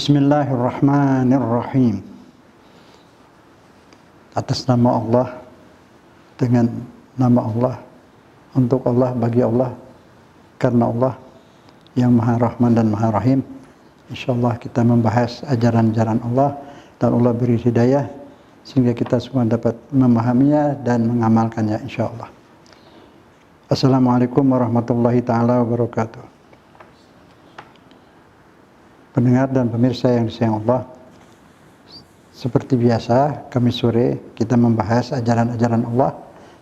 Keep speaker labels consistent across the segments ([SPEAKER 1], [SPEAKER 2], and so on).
[SPEAKER 1] Bismillahirrahmanirrahim. Atas nama Allah, dengan nama Allah, untuk Allah, bagi Allah, karena Allah yang Maha Rahman dan Maha Rahim. InsyaAllah kita membahas ajaran-ajaran Allah dan Allah beri hidayah sehingga kita semua dapat memahaminya dan mengamalkannya insyaAllah. Assalamualaikum warahmatullahi ta'ala wabarakatuh. Pendengar dan pemirsa yang disayang Allah, seperti biasa kami sore kita membahas ajaran-ajaran Allah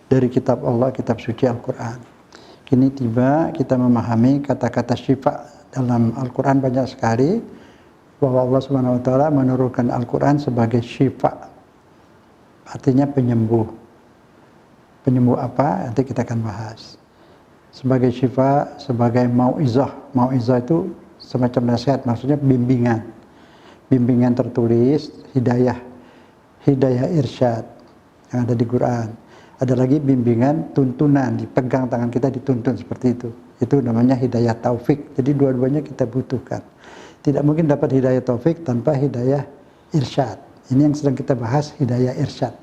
[SPEAKER 1] dari kitab Allah, kitab suci Al-Quran. Kini tiba kita memahami kata-kata syifa dalam Al-Quran banyak sekali, bahwa Allah Subhanahu wa Ta'ala menurunkan Al-Quran sebagai syifa, artinya penyembuh. Penyembuh apa? Nanti kita akan bahas. Sebagai syifa, sebagai mau'izah. Mau'izah itu semacam nasihat, maksudnya bimbingan. Bimbingan tertulis, hidayah irsyad yang ada di Quran. Ada lagi bimbingan tuntunan, dipegang tangan kita dituntun seperti itu. Itu namanya hidayah taufik. Jadi dua-duanya kita butuhkan. Tidak mungkin dapat hidayah taufik tanpa hidayah irsyad. Ini yang sedang kita bahas, hidayah irsyad.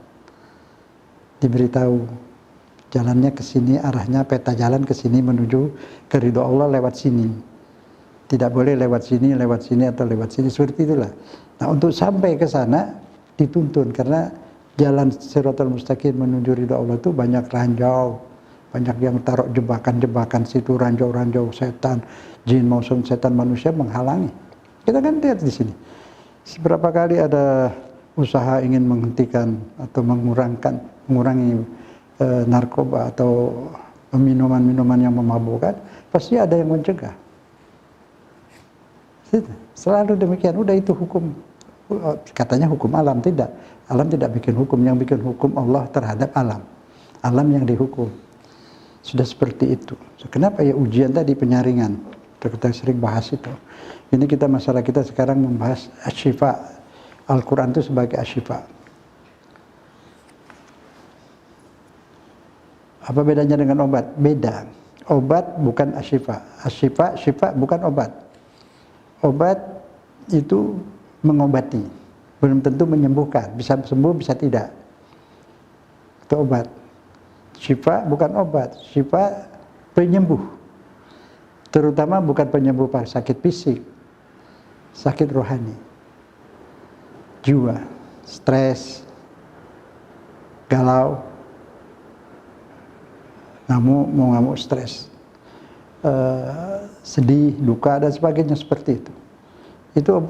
[SPEAKER 1] Diberitahu jalannya ke sini, arahnya peta jalan ke sini menuju ke ridho Allah lewat sini. Tidak boleh lewat sini atau lewat sini, seperti itulah. Nah, untuk sampai ke sana dituntun, karena jalan Shiratal Mustaqim menuju ridha Allah itu banyak ranjau, banyak yang taruh jebakan-jebakan situ, ranjau-ranjau setan, jin maupun setan manusia menghalangi. Kita kan lihat di sini, seberapa kali ada usaha ingin menghentikan atau mengurangi narkoba atau minuman-minuman yang memabukkan, pasti ada yang mencegah. Selalu demikian. Udah itu hukum, katanya hukum alam. Tidak, alam tidak bikin hukum. Yang bikin hukum Allah terhadap alam yang dihukum. Sudah seperti itu. Kenapa ya ujian tadi, penyaringan, kita sering bahas itu. Ini kita, masalah kita sekarang membahas asyifa. Al-Quran itu sebagai asyifa. Apa bedanya dengan obat? Beda. Obat bukan asyifa. Asyifa, syifa bukan obat. Obat itu mengobati, belum tentu menyembuhkan. Bisa sembuh, bisa tidak. Itu obat. Syifa bukan obat. Syifa penyembuh. Terutama bukan penyembuh sakit fisik, sakit rohani, jiwa, stres, galau, ngamuk stres, sedih, duka, dan sebagainya seperti itu. Itu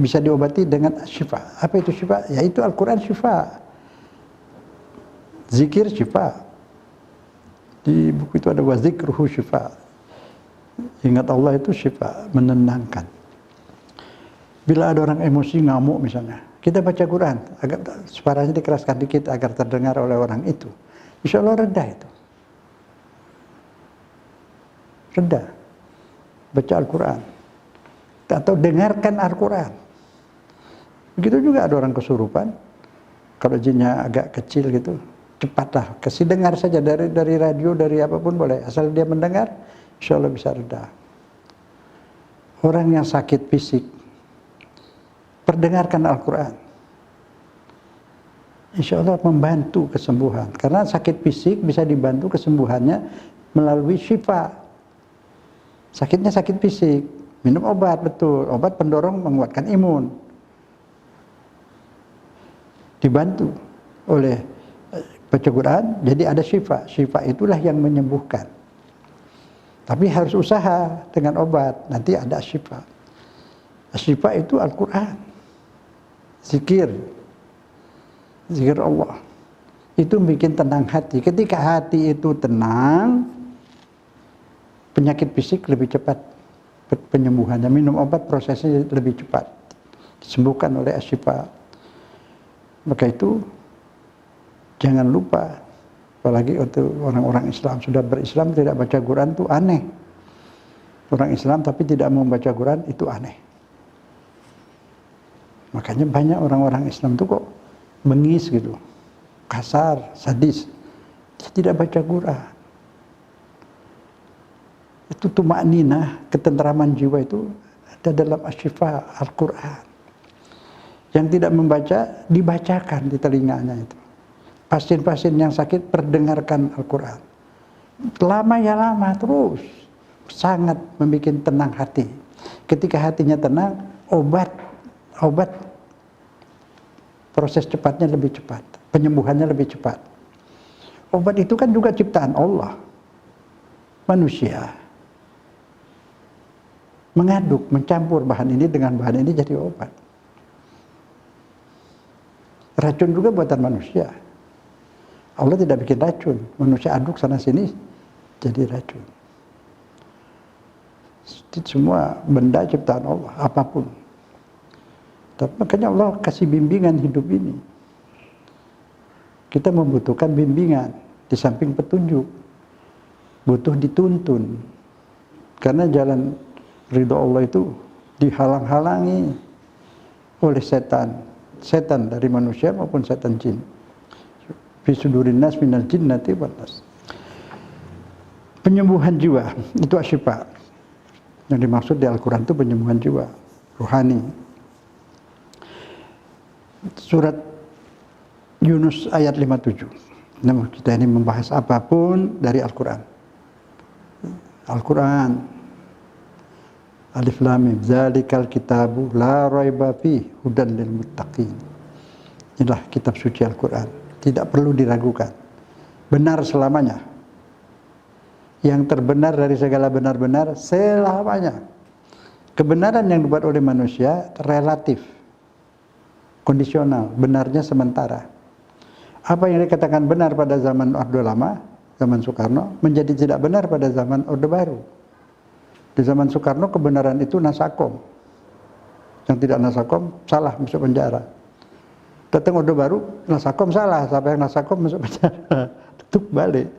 [SPEAKER 1] bisa diobati dengan syifa. Apa itu syifa? Yaitu Al-Quran syifa. Zikir syifa. Di buku itu ada wazikruhu syifa. Ingat Allah itu syifa, menenangkan. Bila ada orang emosi, ngamuk misalnya, kita baca Quran, agar suaranya dikeraskan dikit agar terdengar oleh orang itu. Insya Allah reda itu. Reda. Baca Al-Quran. Atau dengarkan Al-Quran. Begitu juga ada orang kesurupan. Kalau jinnya agak kecil gitu, cepatlah kasih dengar saja dari radio, dari apapun boleh. Asal dia mendengar, insya Allah bisa reda. Orang yang sakit fisik, perdengarkan Al-Quran. Insya Allah membantu kesembuhan. Karena sakit fisik bisa dibantu kesembuhannya melalui syifa. Sakitnya sakit fisik, minum obat, betul. Obat pendorong menguatkan imun. Dibantu oleh baca Quran, jadi ada syifa. Syifa itulah yang menyembuhkan. Tapi harus usaha dengan obat, nanti ada syifa. Syifa itu Al-Quran. Zikir Allah. Itu bikin tenang hati. Ketika hati itu tenang, penyakit fisik lebih cepat penyembuhannya. Minum obat prosesnya lebih cepat, disembuhkan oleh asyifa. Maka itu jangan lupa, apalagi untuk orang-orang Islam, sudah berislam tidak baca Quran itu aneh. Orang Islam tapi tidak mau baca Quran itu aneh. Makanya banyak orang-orang Islam itu kok bengis gitu, kasar, sadis, dia tidak baca Quran. Itu tumakninah, ketentraman jiwa itu Ada dalam Asy-Syifa Al-Quran. Yang tidak membaca, dibacakan di telinganya itu. Pasien-pasien yang sakit, perdengarkan Al-Quran. Lama ya lama terus. Sangat membuat tenang hati. Ketika hatinya tenang, obat proses cepatnya lebih cepat. Penyembuhannya lebih cepat. Obat itu kan juga ciptaan Allah. Manusia mengaduk, mencampur bahan ini dengan bahan ini jadi obat. Racun juga buatan manusia. Allah tidak bikin racun, manusia aduk sana sini jadi racun. Semua benda ciptaan Allah, apapun. Tapi makanya Allah kasih bimbingan hidup ini. Kita membutuhkan bimbingan di samping petunjuk. Butuh dituntun. Karena jalan ridho Allah itu dihalang-halangi oleh setan dari manusia maupun setan jin. Fi sudurin nas minal jinnati wan nas. Penyembuhan jiwa itu asyifa. Yang dimaksud di Al-Quran itu penyembuhan jiwa rohani. Surat Yunus ayat 57. Nah, kita ini membahas apapun dari Al-Quran. Al-Quran Alif Lam Mim, zalikal kitabu la raiba fihi hudan lil muttaqin. Inilah kitab suci Al-Quran, tidak perlu diragukan. Benar selamanya. Yang terbenar dari segala benar-benar selamanya. Kebenaran yang dibuat oleh manusia relatif, kondisional, benarnya sementara. Apa yang dikatakan benar pada zaman Orde Lama, zaman Soekarno, menjadi tidak benar pada zaman Orde Baru. Di zaman Soekarno kebenaran itu nasakom. Yang tidak nasakom salah masuk penjara. Datang Orde Baru, nasakom salah, siapa yang nasakom masuk penjara. Tutup balik.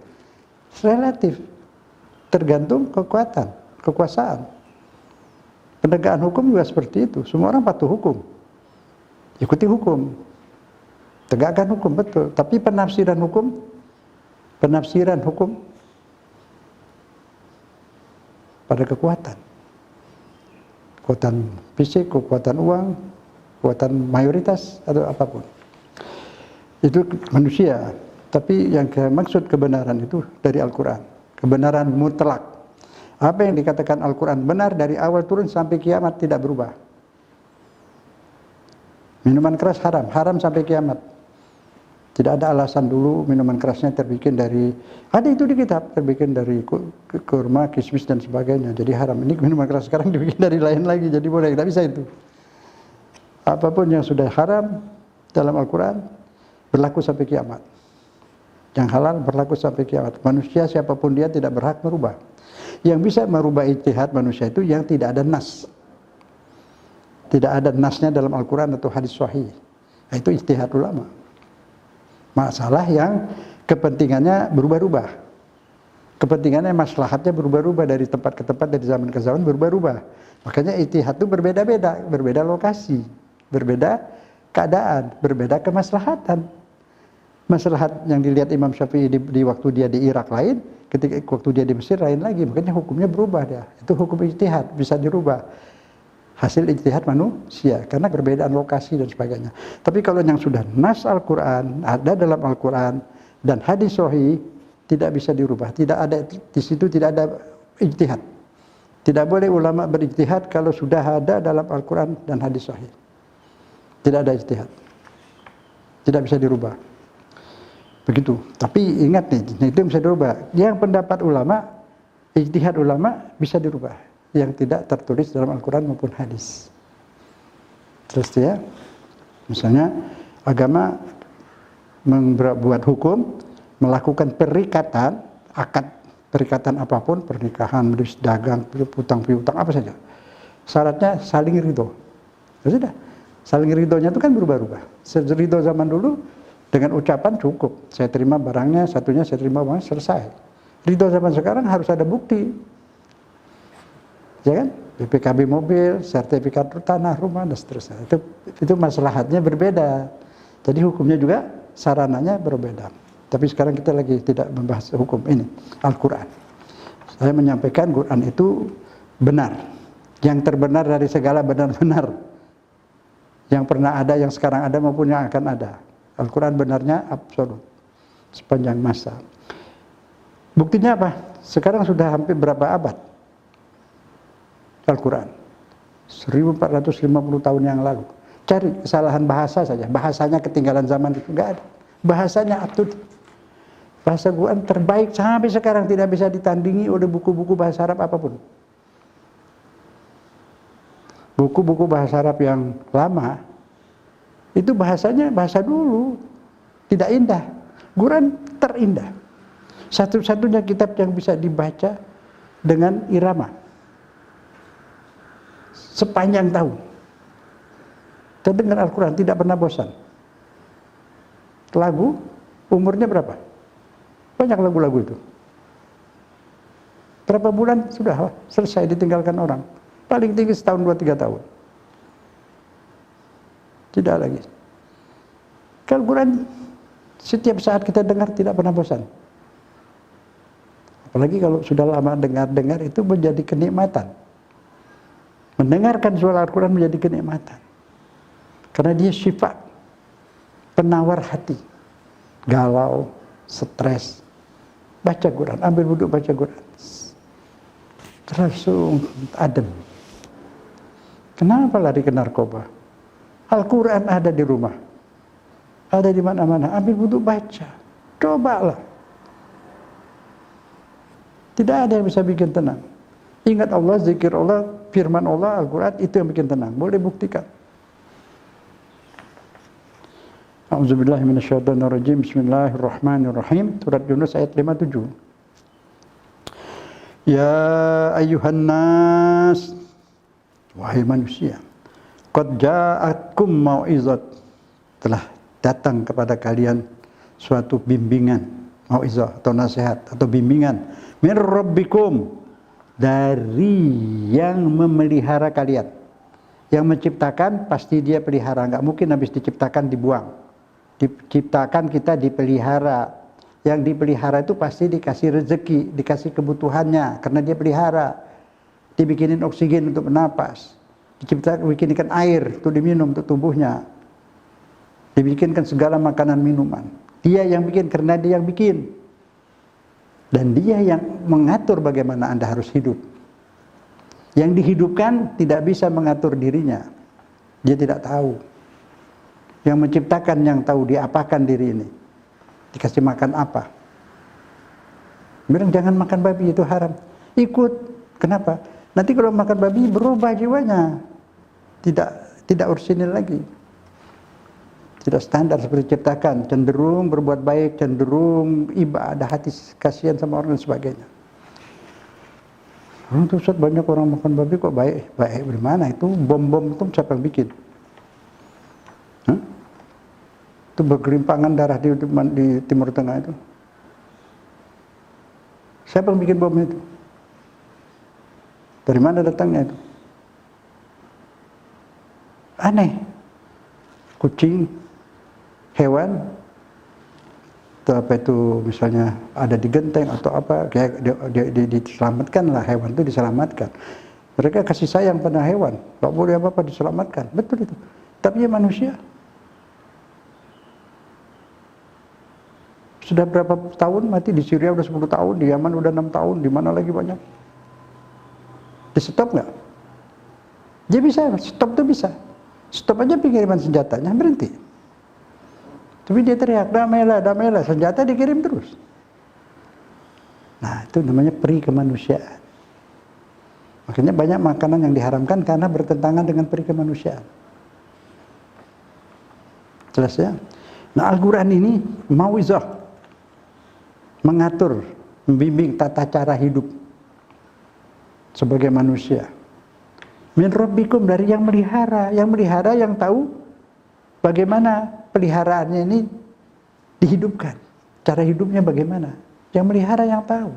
[SPEAKER 1] Relatif. Tergantung kekuasaan. Penegakan hukum juga seperti itu. Semua orang patuh hukum. Ikuti hukum. Tegakkan hukum, betul. Tapi penafsiran hukum pada kekuatan fisik, kekuatan uang, kekuatan mayoritas atau apapun. Itu manusia. Tapi yang maksud kebenaran itu dari Al-Quran, kebenaran mutlak. Apa yang dikatakan Al-Quran benar dari awal turun sampai kiamat tidak berubah. Minuman keras haram sampai kiamat. Tidak ada alasan dulu minuman kerasnya terbikin dari, ada itu di kitab, terbikin dari kurma, kismis dan sebagainya, jadi haram. Ini minuman keras sekarang dibikin dari lain lagi, jadi boleh, tidak bisa itu. Apapun yang sudah haram dalam Al-Quran berlaku sampai kiamat. Yang halal berlaku sampai kiamat. Manusia siapapun dia tidak berhak merubah. Yang bisa merubah ijtihad manusia itu yang tidak ada nas. Tidak ada nasnya dalam Al-Quran atau hadis sahih. Nah, itu ijtihad ulama. Masalah yang kepentingannya berubah-ubah. Kepentingannya, maslahatnya berubah-ubah dari tempat ke tempat, dari zaman ke zaman berubah-ubah. Makanya ijtihad itu berbeda-beda, berbeda lokasi, berbeda keadaan, berbeda kemaslahatan. Maslahat yang dilihat Imam Syafi'i di waktu dia di Irak lain, ketika waktu dia di Mesir lain lagi. Makanya hukumnya berubah dia. Itu hukum ijtihad, bisa dirubah. Hasil ijtihad manusia, karena perbedaan lokasi dan sebagainya. Tapi kalau yang sudah nas Al-Quran, ada dalam Al-Quran, dan hadis sahih, tidak bisa dirubah. Tidak ada, di situ tidak ada ijtihad. Tidak boleh ulama berijtihad kalau sudah ada dalam Al-Quran dan hadis sahih. Tidak ada ijtihad. Tidak bisa dirubah. Begitu. Tapi ingat nih, itu bisa dirubah. Yang pendapat ulama, ijtihad ulama bisa dirubah. Yang tidak tertulis dalam Al-Quran maupun hadis. Terus ya, misalnya agama membuat hukum, melakukan perikatan, akad perikatan apapun, pernikahan, beris dagang, utang piutang, apa saja. Syaratnya saling ridho. Ya sudah, saling ridhonya itu kan berubah-ubah. Ridho zaman dulu dengan ucapan cukup. Saya terima barangnya, satunya saya terima barangnya, selesai. Ridho zaman sekarang harus ada bukti. Ya kan? BPKB mobil, sertifikat tanah, rumah, dan seterusnya. Itu maslahatnya berbeda. Jadi hukumnya juga sarananya berbeda. Tapi sekarang kita lagi tidak membahas hukum ini, Al-Quran. Saya menyampaikan Quran itu benar. yang terbenar dari segala benar-benar yang pernah ada, yang sekarang ada maupun yang akan ada. Al-Quran benarnya absolut sepanjang masa. Buktinya apa? Sekarang sudah hampir berapa abad Al-Quran? 1450 tahun yang lalu. Cari kesalahan bahasa saja, bahasanya ketinggalan zaman itu, enggak ada. Bahasanya up to date. Bahasa Quran terbaik sampai sekarang, tidak bisa ditandingi oleh buku-buku bahasa Arab apapun. Buku-buku bahasa Arab yang lama itu bahasanya bahasa dulu, tidak indah. Quran terindah. Satu-satunya kitab yang bisa dibaca dengan irama sepanjang tahun. Kita dengar Al-Quran tidak pernah bosan. Lagu umurnya berapa? Banyak lagu-lagu itu. Berapa bulan sudah selesai ditinggalkan orang. Paling tinggi setahun, 2-3 tahun. Tidak lagi. Al-Quran setiap saat kita dengar tidak pernah bosan. Apalagi kalau sudah lama dengar-dengar itu menjadi kenikmatan. Mendengarkan suara Al-Quran menjadi kenikmatan. Karena dia syifa, penawar hati. Galau, stres. Baca Quran, ambil wudhu baca Quran. Langsung adem. Kenapa lari ke narkoba? Al-Quran ada di rumah. Ada di mana-mana. Ambil wudhu baca. Cobalah. Tidak ada yang bisa bikin tenang. Ingat Allah, zikir Allah, firman Allah, Al-Quran, itu yang bikin tenang. Boleh buktikan. A'udzubillahi minasyaitonirrajim. Bismillahirrahmanirrahim. Surat Yunus ayat 57. Ya ayyuhan nas, wahai manusia, qad ja'atkum mau'izat, telah datang kepada kalian suatu bimbingan, mau'izah atau nasihat atau bimbingan min rabbikum, dari yang memelihara kalian. Yang menciptakan pasti dia pelihara, enggak mungkin habis diciptakan dibuang. Diciptakan kita dipelihara. Yang dipelihara itu pasti dikasih rezeki, dikasih kebutuhannya karena dia pelihara. Dibikinin oksigen untuk bernapas. Dibikinkan air untuk diminum untuk tubuhnya. Dibikinkan segala makanan minuman. Dia yang bikin karena dia yang bikin. Dan dia yang mengatur bagaimana Anda harus hidup. Yang dihidupkan tidak bisa mengatur dirinya. Dia tidak tahu. Yang menciptakan yang tahu diapakan diri ini. Dikasih makan apa. Bilang jangan makan babi, itu haram. Ikut. Kenapa? Nanti kalau makan babi berubah jiwanya. Tidak ursinil lagi. Tidak standar seperti diciptakan. Cenderung berbuat baik, cenderung ibadah, hati kasihan sama orang dan sebagainya. Untuk Ustaz banyak orang makan babi kok baik. Baik bagaimana? Itu bom-bom itu siapa yang bikin? Itu bergelimpangan darah di Timur Tengah itu. Siapa yang bikin bom itu? Dari mana datangnya itu? Aneh. Kucing, hewan, atau apa itu misalnya ada di genteng atau apa, kayak diselamatkan lah, hewan itu diselamatkan. Mereka kasih sayang pada hewan, tak boleh apa-apa, diselamatkan. Betul itu. Tapi ya manusia. Sudah berapa tahun mati, di Syria udah 10 tahun, di Yaman udah 6 tahun, di mana lagi banyak. Di stop nggak? Dia bisa, stop tuh bisa. Stop aja pengiriman senjatanya, berhenti. Tapi dia teriak, damailah, damailah, senjata dikirim terus. Nah, itu namanya peri kemanusiaan. Makanya banyak makanan yang diharamkan karena bertentangan dengan peri kemanusiaan. Jelas ya? Nah, Al-Quran ini mau'izah, mengatur, membimbing tata cara hidup sebagai manusia. Min rabbikum, dari yang melihara. Yang melihara yang tahu bagaimana peliharaannya ini dihidupkan. Cara hidupnya bagaimana. Yang melihara yang tahu.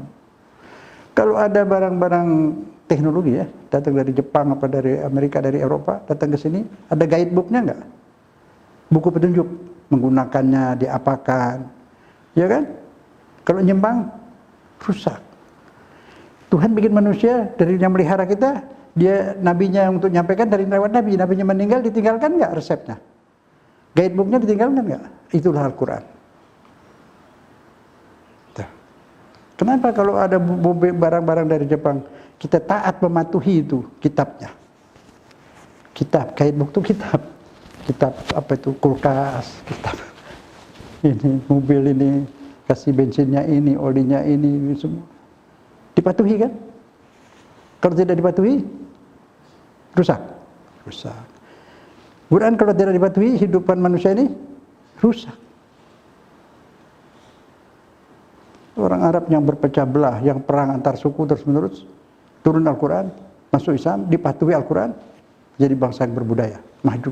[SPEAKER 1] Kalau ada barang-barang teknologi ya, datang dari Jepang, apa dari Amerika, dari Eropa, datang ke sini, ada guidebooknya enggak? Buku petunjuk, menggunakannya, diapakan. Ya kan? Kalau nyimpang, rusak. Tuhan bikin manusia dari yang melihara kita, Dia nabinya untuk nyampaikan dari lewat nabi. Nabinya meninggal, ditinggalkan nggak resepnya? Guidebooknya ditinggalkan nggak? Itulah Al-Quran. Kenapa kalau ada barang-barang dari Jepang, kita taat mematuhi itu kitabnya? Kitab, guidebook itu kitab. Kitab apa itu? Kulkas, kitab. Ini mobil ini, kasih bensinnya ini, olinya ini semua. Dipatuhi kan? Kalau tidak dipatuhi, rusak. Rusak. Quran kalau tidak dipatuhi, hidupan manusia ini rusak. Orang Arab yang berpecah belah, yang perang antar suku terus-menerus, turun Al-Quran, masuk Islam, dipatuhi Al-Quran, jadi bangsa yang berbudaya, maju.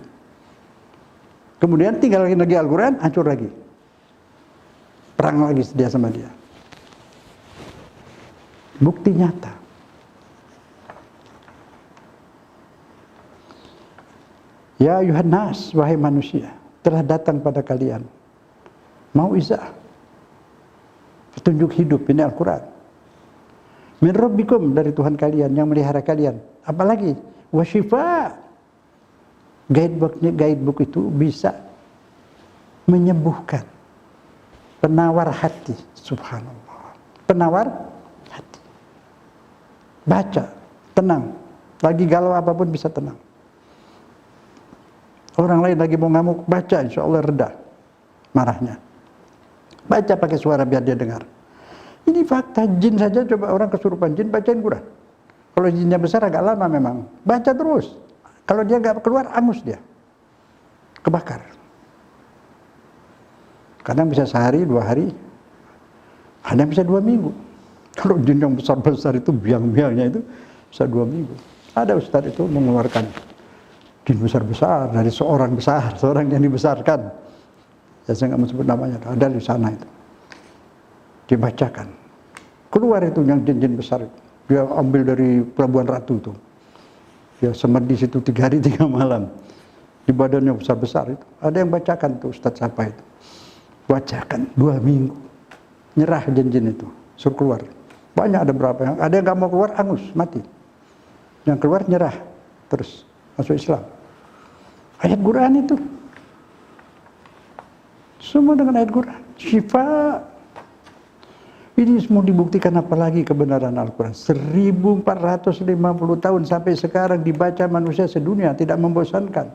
[SPEAKER 1] Kemudian tinggal lagi Al-Quran, hancur lagi. Perang lagi dia sama dia. Bukti nyata. Ya ayuhan nas, wahai manusia, telah datang pada kalian mau'izah, petunjuk hidup, ini Al-Quran. Min rabbikum, dari Tuhan kalian yang melihara kalian. Apalagi wasyifa, guidebook itu bisa menyembuhkan, penawar hati. Subhanallah, penawar hati. Baca, tenang, lagi galau apapun bisa tenang. Orang lain lagi mau ngamuk, baca, insya Allah reda marahnya. Baca pakai suara biar dia dengar. Ini fakta, jin saja coba orang kesurupan jin, bacain Quran. Kalau jinnya besar agak lama memang, baca terus. Kalau dia nggak keluar, angus dia, kebakar. Kadang bisa sehari, 2 hari, ada yang bisa 2 minggu. Kalau jin yang besar-besar itu, biang-biangnya itu bisa 2 minggu. Ada ustadz itu mengeluarkan jin besar-besar dari seorang besar, seorang yang dibesarkan. Ya, saya nggak mau sebut namanya, ada di sana itu. Dibacakan. Keluar itu yang jin-jin besar itu. Dia ambil dari Pelabuhan Ratu itu. Dia semet di situ 3 hari 3 malam. Di badannya besar-besar itu. Ada yang bacakan tuh Ustadz siapa itu. Bacakan 2 minggu. Nyerah jin-jin itu. Suruh keluar. Banyak ada berapa yang. Ada yang nggak mau keluar, angus, mati. Yang keluar nyerah. Terus masuk Islam. Ayat Quran itu. Semua dengan ayat Quran. Syifa. Ini semua dibuktikan, apalagi kebenaran Al-Quran. 1450 tahun sampai sekarang dibaca manusia sedunia, tidak membosankan.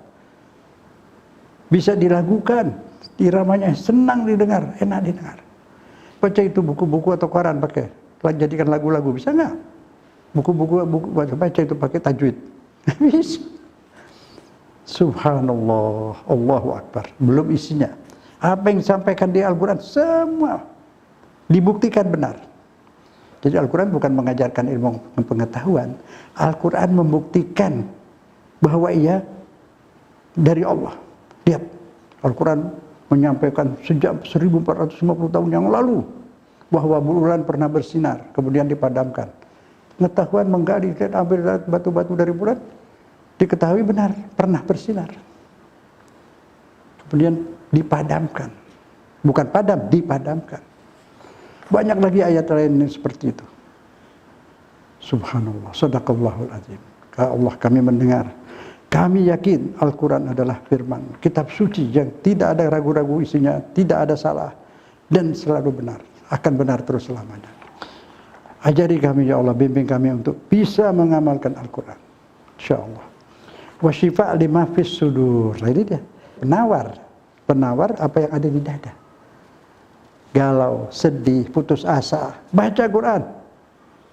[SPEAKER 1] Bisa dilakukan. Iramanya senang didengar, enak didengar. Baca itu buku-buku atau koran pakai. Jadikan lagu-lagu, bisa nggak? Buku-buku baca itu pakai tajwid. Bisa. Subhanallah, Allahu Akbar. Belum isinya. Apa yang disampaikan di Al-Quran semua dibuktikan benar. Jadi Al-Quran bukan mengajarkan ilmu pengetahuan. Al-Quran membuktikan bahwa ia dari Allah. Lihat, Al-Quran menyampaikan sejak 1450 tahun yang lalu bahwa bulan pernah bersinar, kemudian dipadamkan. Pengetahuan menggali, ambil batu-batu dari bulan, diketahui benar, pernah bersinar. Kemudian dipadamkan. Bukan padam, dipadamkan. Banyak lagi ayat lain yang seperti itu. Subhanallah, sadaqallahul azim. Allah, kami mendengar. Kami yakin Al-Quran adalah firman, kitab suci yang tidak ada ragu-ragu isinya, tidak ada salah, dan selalu benar. Akan benar terus selamanya. Ajari kami ya Allah, bimbing kami untuk bisa mengamalkan Al-Quran. InsyaAllah. Wa syifa' lima fis sudur. Nah, ini dia. Penawar apa yang ada di dada. Galau, sedih, putus asa, baca Quran.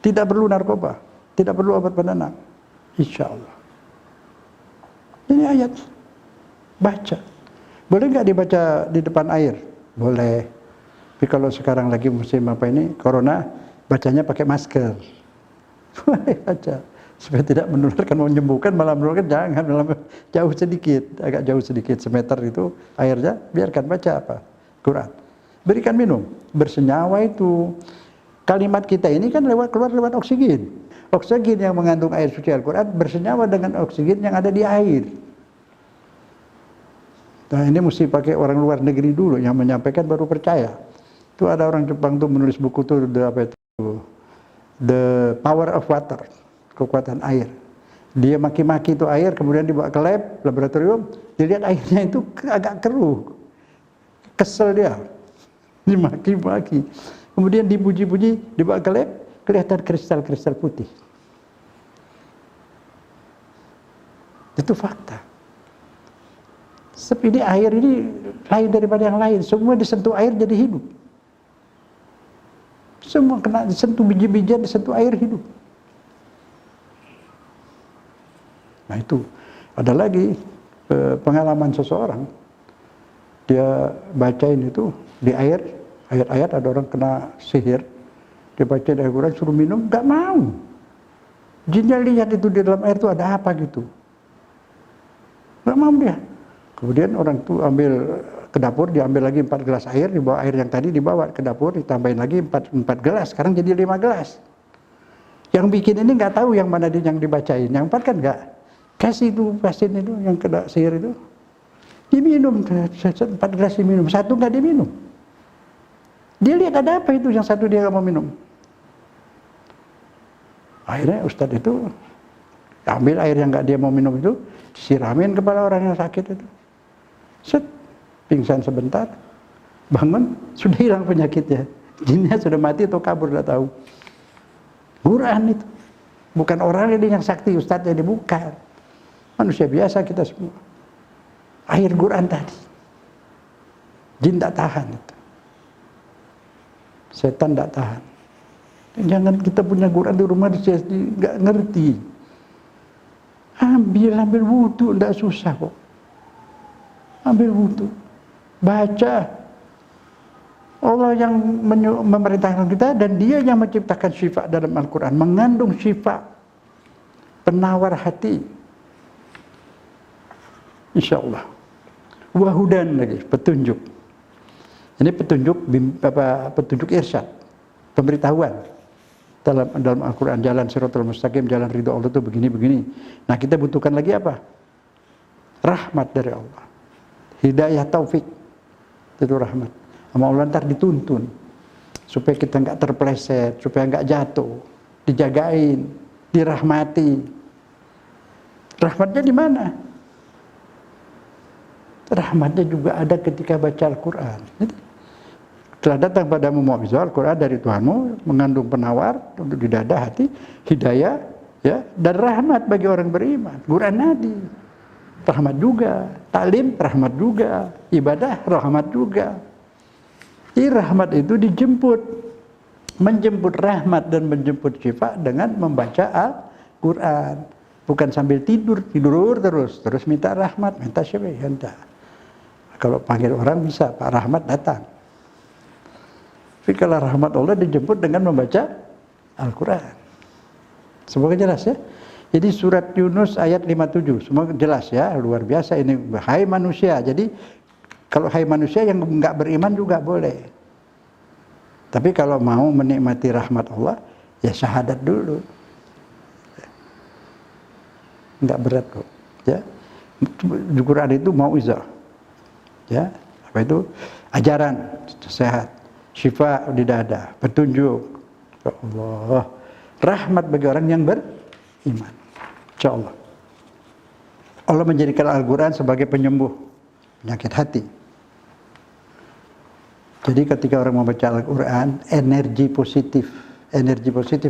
[SPEAKER 1] Tidak perlu narkoba, tidak perlu obat penenang. InsyaAllah. Ini ayat. Baca. Boleh nggak dibaca di depan air? Boleh. Tapi kalau sekarang lagi musim apa ini, corona, bacanya pakai masker. Boleh baca. Supaya tidak menularkan, mau menyembuhkan, malah menularkan, jangan, jauh sedikit, agak jauh sedikit, semeter itu airnya, biarkan baca apa? Quran. Berikan minum, bersenyawa itu. Kalimat kita ini kan keluar lewat oksigen. Oksigen yang mengandung air suci Al-Quran bersenyawa dengan oksigen yang ada di air. Nah, ini mesti pakai orang luar negeri dulu yang menyampaikan baru percaya. Itu ada orang Jepang tuh menulis buku tuh, The Power of Water. Kekuatan air. Dia maki-maki itu air, kemudian dibawa ke laboratorium, dilihat airnya itu agak keruh. Kesel dia, dimaki-maki. Kemudian dipuji-puji, dibawa ke lab, kelihatan kristal-kristal putih. Itu fakta. Sebab ini air ini lain daripada yang lain. Semua disentuh air jadi hidup. Semua kena disentuh biji-bijian, disentuh air hidup. Nah itu, ada lagi pengalaman seseorang. Dia bacain itu di air, ayat-ayat ada orang kena sihir. Dia baca di Al-Quran, suruh minum, gak mau. Jinnya lihat itu di dalam air itu ada apa gitu. Gak mau dia. Kemudian orang itu ambil ke dapur, diambil lagi 4 gelas air, dibawa air yang tadi dibawa ke dapur, ditambahin lagi 4 gelas, sekarang jadi 5 gelas. Yang bikin ini nggak tahu yang mana yang dibacain, yang 4 kan nggak. Kasih itu pasien itu yang kena sihir itu, diminum, 4 gelas diminum, 1 nggak diminum. Dia lihat ada apa itu, yang 1 dia nggak mau minum. Akhirnya Ustadz itu ambil air yang nggak dia mau minum itu, siramin kepala orang yang sakit itu. Set, pingsan sebentar, bangun, sudah hilang penyakitnya. Jinnya sudah mati atau kabur, tidak tahu. Quran itu. Bukan orang ini yang sakti, Ustadz ini bukan. Manusia biasa kita semua. Air Quran tadi. Jin tak tahan itu. Setan tak tahan. Jangan kita punya Quran di rumah, nggak ngerti. Ambil wudhu, tidak susah kok. Ambil wudhu, baca. Allah yang memerintahkan kita dan Dia yang menciptakan syifa dalam Al-Quran, mengandung syifa, penawar hati. Insya Allah. Wahudan lagi, petunjuk. Ini petunjuk irsyad, pemberitahuan. Dalam Al-Quran, jalan Shiratal Mustaqim, jalan ridho Allah itu begini-begini. Nah kita butuhkan lagi apa? Rahmat dari Allah. Hidayah taufik. Itu rahmat. Sama Allah ntar dituntun. Supaya kita nggak terpleset, supaya nggak jatuh. Dijagain, dirahmati. Rahmatnya di mana? Rahmatnya juga ada ketika baca Al-Quran. Telah datang padamu mu'jizah Al-Quran dari Tuhanmu, mengandung penawar untuk di dada hati, hidayah, ya, dan rahmat bagi orang beriman. Quran nadi, rahmat juga. Taklim, rahmat juga. Ibadah, rahmat juga. Jadi rahmat itu dijemput, menjemput rahmat dan menjemput syifa dengan membaca Al-Quran. Bukan sambil tidur terus minta rahmat, minta syifa. Ya, kalau panggil orang bisa, Pak Rahmat datang. Tapi kalau rahmat Allah dijemput dengan membaca Al-Quran. Semoga jelas ya. Jadi surat Yunus ayat 57. Semoga jelas ya. Luar biasa ini. Hai manusia. Jadi kalau hai manusia yang enggak beriman juga boleh. Tapi kalau mau menikmati rahmat Allah, ya syahadat dulu. Enggak berat kok. Ya. Quran itu mau'izah. Ya. Apa itu? Ajaran sehat. Syifa di dada, petunjuk. Ya Allah, rahmat bagi orang yang beriman. Insya Allah. Allah menjadikan Al-Quran sebagai penyembuh penyakit hati. Jadi ketika orang membaca Al-Quran, energi positif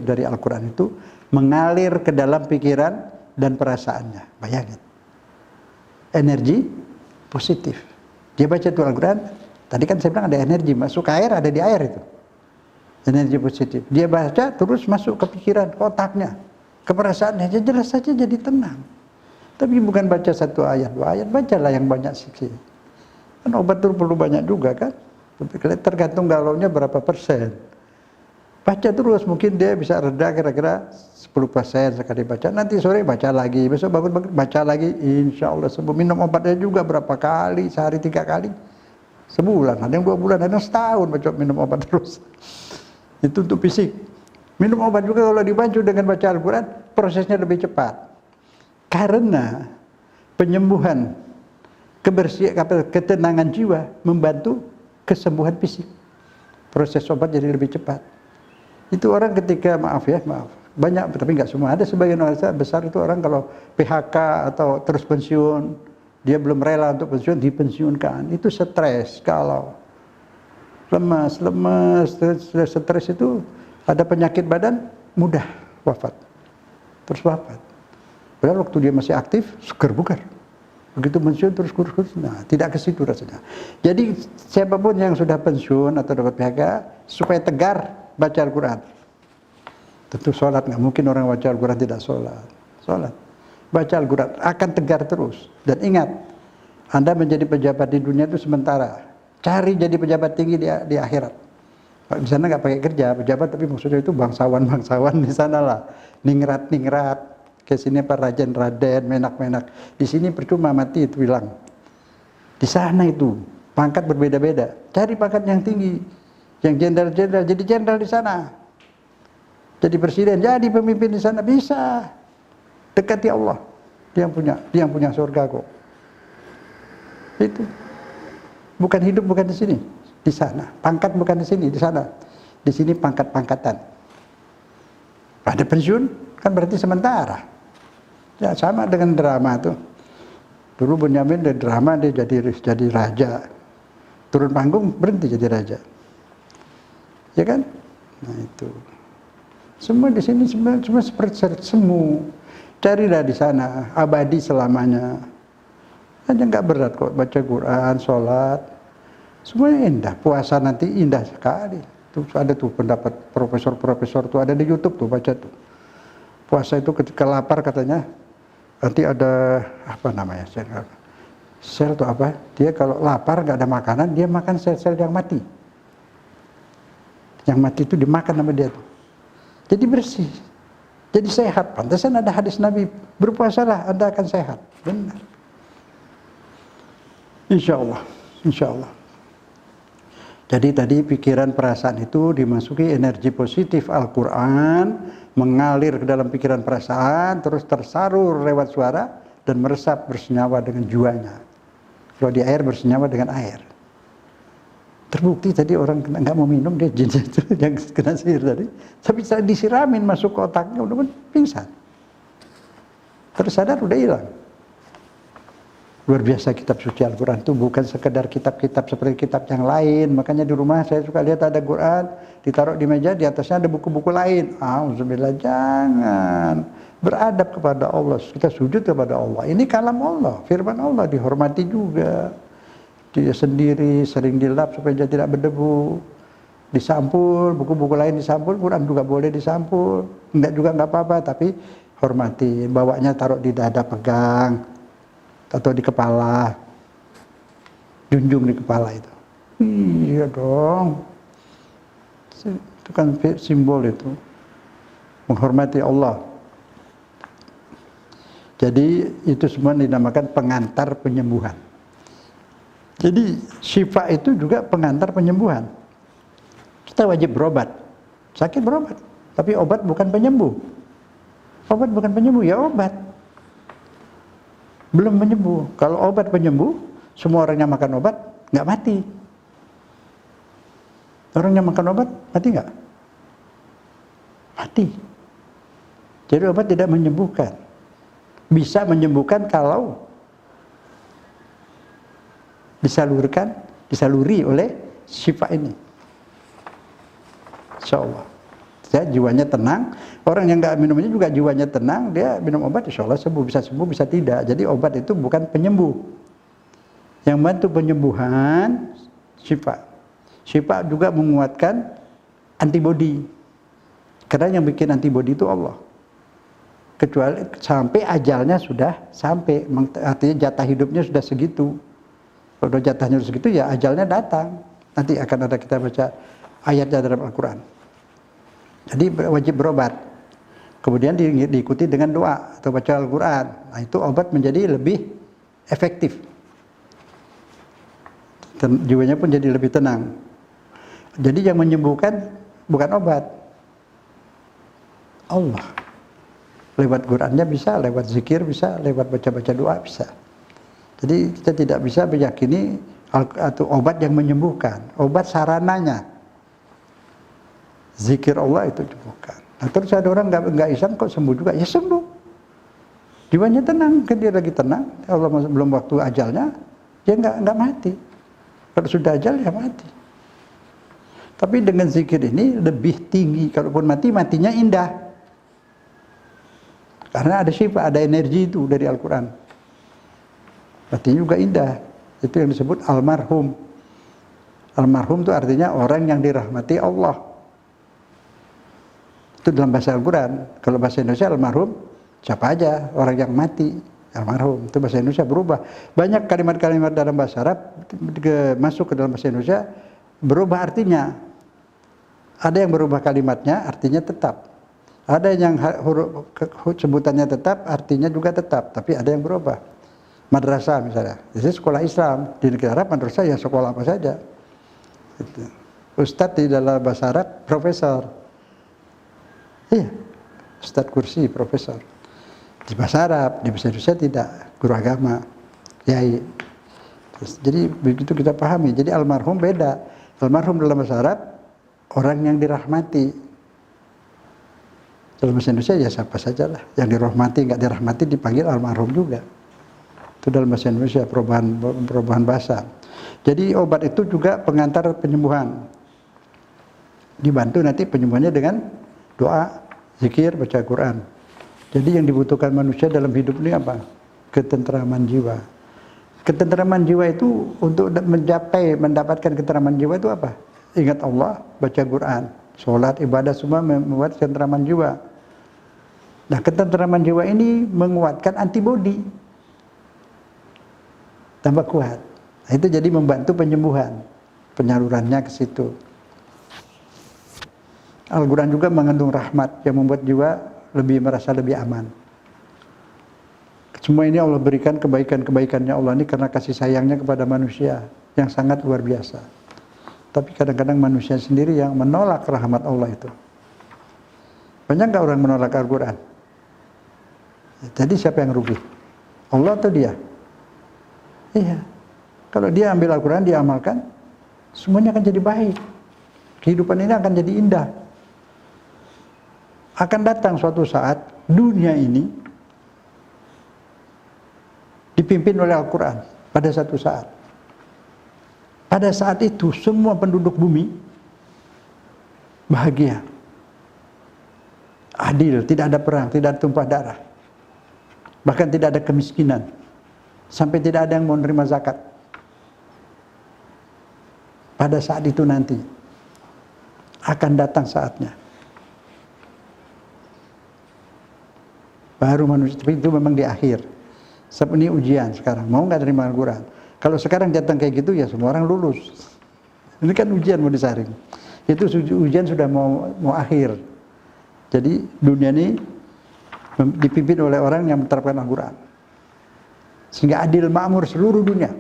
[SPEAKER 1] dari Al-Quran itu mengalir ke dalam pikiran dan perasaannya. Bayangin. Energi positif. Dia baca itu Al-Quran. Tadi kan saya bilang ada energi, masuk ke air, ada di air itu. Energi positif. Dia baca, terus masuk ke pikiran, otaknya, ke perasaannya, jelas saja jadi tenang. Tapi bukan baca 1 ayat, 2 ayat, bacalah yang banyak sikit. Kan obat itu perlu banyak juga kan. Tergantung galaunya berapa persen. Baca terus, mungkin dia bisa reda kira-kira 10% sekali baca. Nanti sore baca lagi, besok bangun baca lagi. Insya Allah sembuh. Minum obatnya juga berapa kali, sehari 3 kali. Sebulan, ada yang 2 bulan, ada yang setahun minum obat terus. Itu untuk fisik. Minum obat juga kalau dibantu dengan baca Al-Quran, prosesnya lebih cepat. Karena penyembuhan, ketenangan jiwa membantu kesembuhan fisik. Proses obat jadi lebih cepat. Itu orang ketika, maaf, Banyak, tapi nggak semua. Ada sebagian orang besar itu orang kalau PHK atau terus pensiun, dia belum rela untuk pensiun, dipensiunkan. Itu stres, kalau lemas, stres itu ada penyakit badan, mudah wafat. Terus wafat. Padahal waktu dia masih aktif, seger bugar. Begitu pensiun terus kurus. Nah, tidak ke situ rasanya. Jadi siapapun yang sudah pensiun atau dapat PHK, supaya tegar baca Al-Quran. Tentu sholat, nggak mungkin orang baca Al-Quran tidak sholat. Sholat. Baca Al-Quran akan tegar terus. Dan ingat, Anda menjadi pejabat di dunia itu sementara. Cari jadi pejabat tinggi di akhirat. Di sana nggak pakai kerja, pejabat, tapi maksudnya itu bangsawan di sana lah. Ningrat. Ke sini apa raden, menak. Di sini percuma, mati itu hilang. Di sana itu pangkat berbeda-beda. Cari pangkat yang tinggi, yang jenderal, jadi jenderal di sana. Jadi presiden, jadi pemimpin di sana bisa. Dekati Allah. Dia yang punya surga kok. Itu. Bukan hidup bukan di sini, di sana. Pangkat bukan di sini, di sana. Di sini pangkat-pangkatan. Pada pensiun kan berarti sementara. Ya sama dengan drama tuh. Dulu Bunyamin dari drama dia jadi raja. Turun panggung berhenti jadi raja. Ya kan? Nah itu. Semua di sini semua seperti semu. Carilah di sana abadi selamanya. Aja nggak berat kok baca Quran, sholat. Semuanya indah. Puasa nanti indah sekali. Tuh ada tuh pendapat profesor tuh ada di YouTube tuh, baca tuh. Puasa itu ketika lapar katanya nanti ada apa namanya sel tuh apa? Dia kalau lapar nggak ada makanan dia makan sel-sel yang mati. Yang mati itu dimakan sama dia tuh. Jadi bersih, jadi sehat. Pantasan ada hadis Nabi, berpuasalah Anda akan sehat. Benar. Insya Allah. Jadi tadi pikiran perasaan itu dimasuki energi positif Al-Quran, mengalir ke dalam pikiran perasaan, terus tersalur lewat suara, dan meresap bersenyawa dengan jiwanya. Kalau di air bersenyawa dengan air. Terbukti tadi orang nggak mau minum, dia jin itu yang kena sihir tadi. Tapi disiramin masuk ke otaknya, udah pingsan. Terus sadar udah hilang. Luar biasa kitab suci Al-Quran itu bukan sekedar kitab-kitab seperti kitab yang lain. Makanya di rumah saya suka lihat ada Quran, ditaruh di meja, di atasnya ada buku-buku lain. Auzubillah, jangan. Beradab kepada Allah, kita sujud kepada Allah. Ini kalam Allah, firman Allah, dihormati juga. Dia sendiri sering dilap supaya dia tidak berdebu. Disampul, buku-buku lain disampul, Quran juga boleh disampul. Enggak juga enggak apa-apa, tapi hormati. Bawanya taruh di dada, pegang. Atau di kepala. Junjung di kepala itu. Iya dong. Itu kan simbol itu. Menghormati Allah. Jadi itu semua dinamakan pengantar penyembuhan. Jadi syifa itu juga pengantar penyembuhan. Kita wajib berobat. Sakit berobat. Tapi obat bukan penyembuh. Obat bukan penyembuh, ya obat. Belum penyembuh. Kalau obat penyembuh, semua orang yang makan obat nggak mati. Orang yang makan obat mati nggak? Mati. Jadi obat tidak menyembuhkan. Bisa menyembuhkan kalau disaluri oleh syifa ini. Insya Allah. Ya, jiwanya tenang. Orang yang nggak minum ini juga jiwanya tenang. Dia minum obat, insya Allah sembuh, bisa tidak. Jadi obat itu bukan penyembuh. Yang bantu penyembuhan syifa. Syifa juga menguatkan antibodi. Karena yang bikin antibodi itu Allah. Kecuali sampai ajalnya sudah sampai, artinya jatah hidupnya sudah segitu. Kalau jatahnya segitu ya ajalnya datang. Nanti akan ada kita baca ayatnya dalam Al-Quran. Jadi wajib berobat. Kemudian diikuti dengan doa atau baca Al-Quran. Nah itu obat menjadi lebih efektif. Jiwanya pun jadi lebih tenang. Jadi yang menyembuhkan bukan obat. Allah. Lewat Qurannya bisa, lewat zikir bisa, lewat baca-baca doa bisa. Jadi kita tidak bisa meyakini atau obat yang menyembuhkan. Obat sarananya. Zikir Allah itu bukan. Nah, terus ada orang nggak Islam kok sembuh juga, ya sembuh. Jiwanya tenang, kan dia lagi tenang. Allah belum waktu ajalnya, dia nggak mati. Kalau sudah ajal ya mati. Tapi dengan zikir ini lebih tinggi. Kalaupun matinya indah. Karena ada syifa, ada energi itu dari Al-Quran. Matinya juga indah. Itu yang disebut almarhum. Almarhum itu artinya orang yang dirahmati Allah. Itu dalam bahasa Al-Quran. Kalau bahasa Indonesia almarhum, siapa aja orang yang mati. Almarhum, itu bahasa Indonesia berubah. Banyak kalimat-kalimat dalam bahasa Arab masuk ke dalam bahasa Indonesia berubah artinya. Ada yang berubah kalimatnya, artinya tetap. Ada yang huruf sebutannya tetap, artinya juga tetap. Tapi ada yang berubah. Madrasah misalnya, jadi sekolah Islam di negara Arab, madrasah ya sekolah apa saja. Gitu. Ustadz di dalam bahasa Arab profesor, iya, ustadz kursi profesor. Di bahasa Arab, di bahasa Indonesia tidak, guru agama, kiai. Jadi begitu kita pahami. Jadi almarhum beda. Almarhum dalam bahasa Arab orang yang dirahmati. Dalam bahasa Indonesia ya siapa saja lah. Yang dirahmati, nggak dirahmati dipanggil almarhum juga. Itu dalam bahasa Indonesia perubahan bahasa. Jadi obat itu juga pengantar penyembuhan. Dibantu nanti penyembuhannya dengan doa, zikir, baca Quran. Jadi yang dibutuhkan manusia dalam hidup ini apa? Ketenteraman jiwa. Ketenteraman jiwa itu untuk mendapatkan ketenteraman jiwa itu apa? Ingat Allah, baca Quran, sholat, ibadah semua membuat ketenteraman jiwa. Nah, ketenteraman jiwa ini menguatkan antibodi. Tambah kuat. Nah, itu jadi membantu penyembuhan. Penyalurannya ke situ. Al-Quran juga mengandung rahmat yang membuat jiwa merasa lebih aman. Semua ini Allah berikan kebaikan-kebaikannya Allah ini karena kasih sayangnya kepada manusia yang sangat luar biasa. Tapi kadang-kadang manusia sendiri yang menolak rahmat Allah itu. Banyak nggak orang menolak Al-Quran? Jadi siapa yang rugi? Allah atau dia? Iya. Kalau dia ambil Al-Quran, dia amalkan, semuanya akan jadi baik. Kehidupan ini akan jadi indah. Akan datang suatu saat dunia ini dipimpin oleh Al-Quran pada satu saat. Pada saat itu semua penduduk bumi bahagia, adil, tidak ada perang, tidak ada tumpah darah, bahkan tidak ada kemiskinan, sampai tidak ada yang mau menerima zakat. Pada saat itu nanti akan datang saatnya. Baru manusia, tapi itu memang di akhir. Sebab ini ujian sekarang, mau nggak terima Al-Quran? Kalau sekarang datang kayak gitu ya semua orang lulus. Ini kan ujian mau disaring. Itu ujian sudah mau akhir. Jadi dunia ini dipimpin oleh orang yang menerapkan Al-Quran. Sehingga adil makmur seluruh dunia.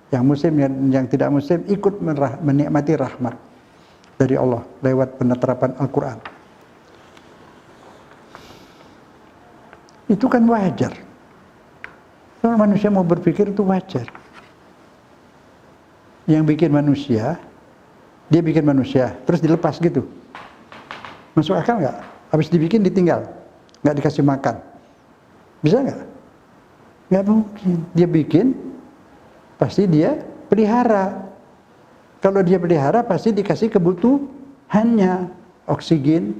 [SPEAKER 1] Yang muslim yang tidak muslim ikut menikmati rahmat dari Allah lewat penerapan Al-Quran. Itu kan wajar. Kalau manusia mau berpikir itu wajar. Yang bikin manusia, dia bikin manusia, terus dilepas gitu. Masuk akal nggak? Habis dibikin ditinggal, nggak dikasih makan. Bisa nggak? Nggak mungkin. Dia bikin, pasti dia pelihara. Kalau dia pelihara, pasti dikasih kebutuhannya. Oksigen,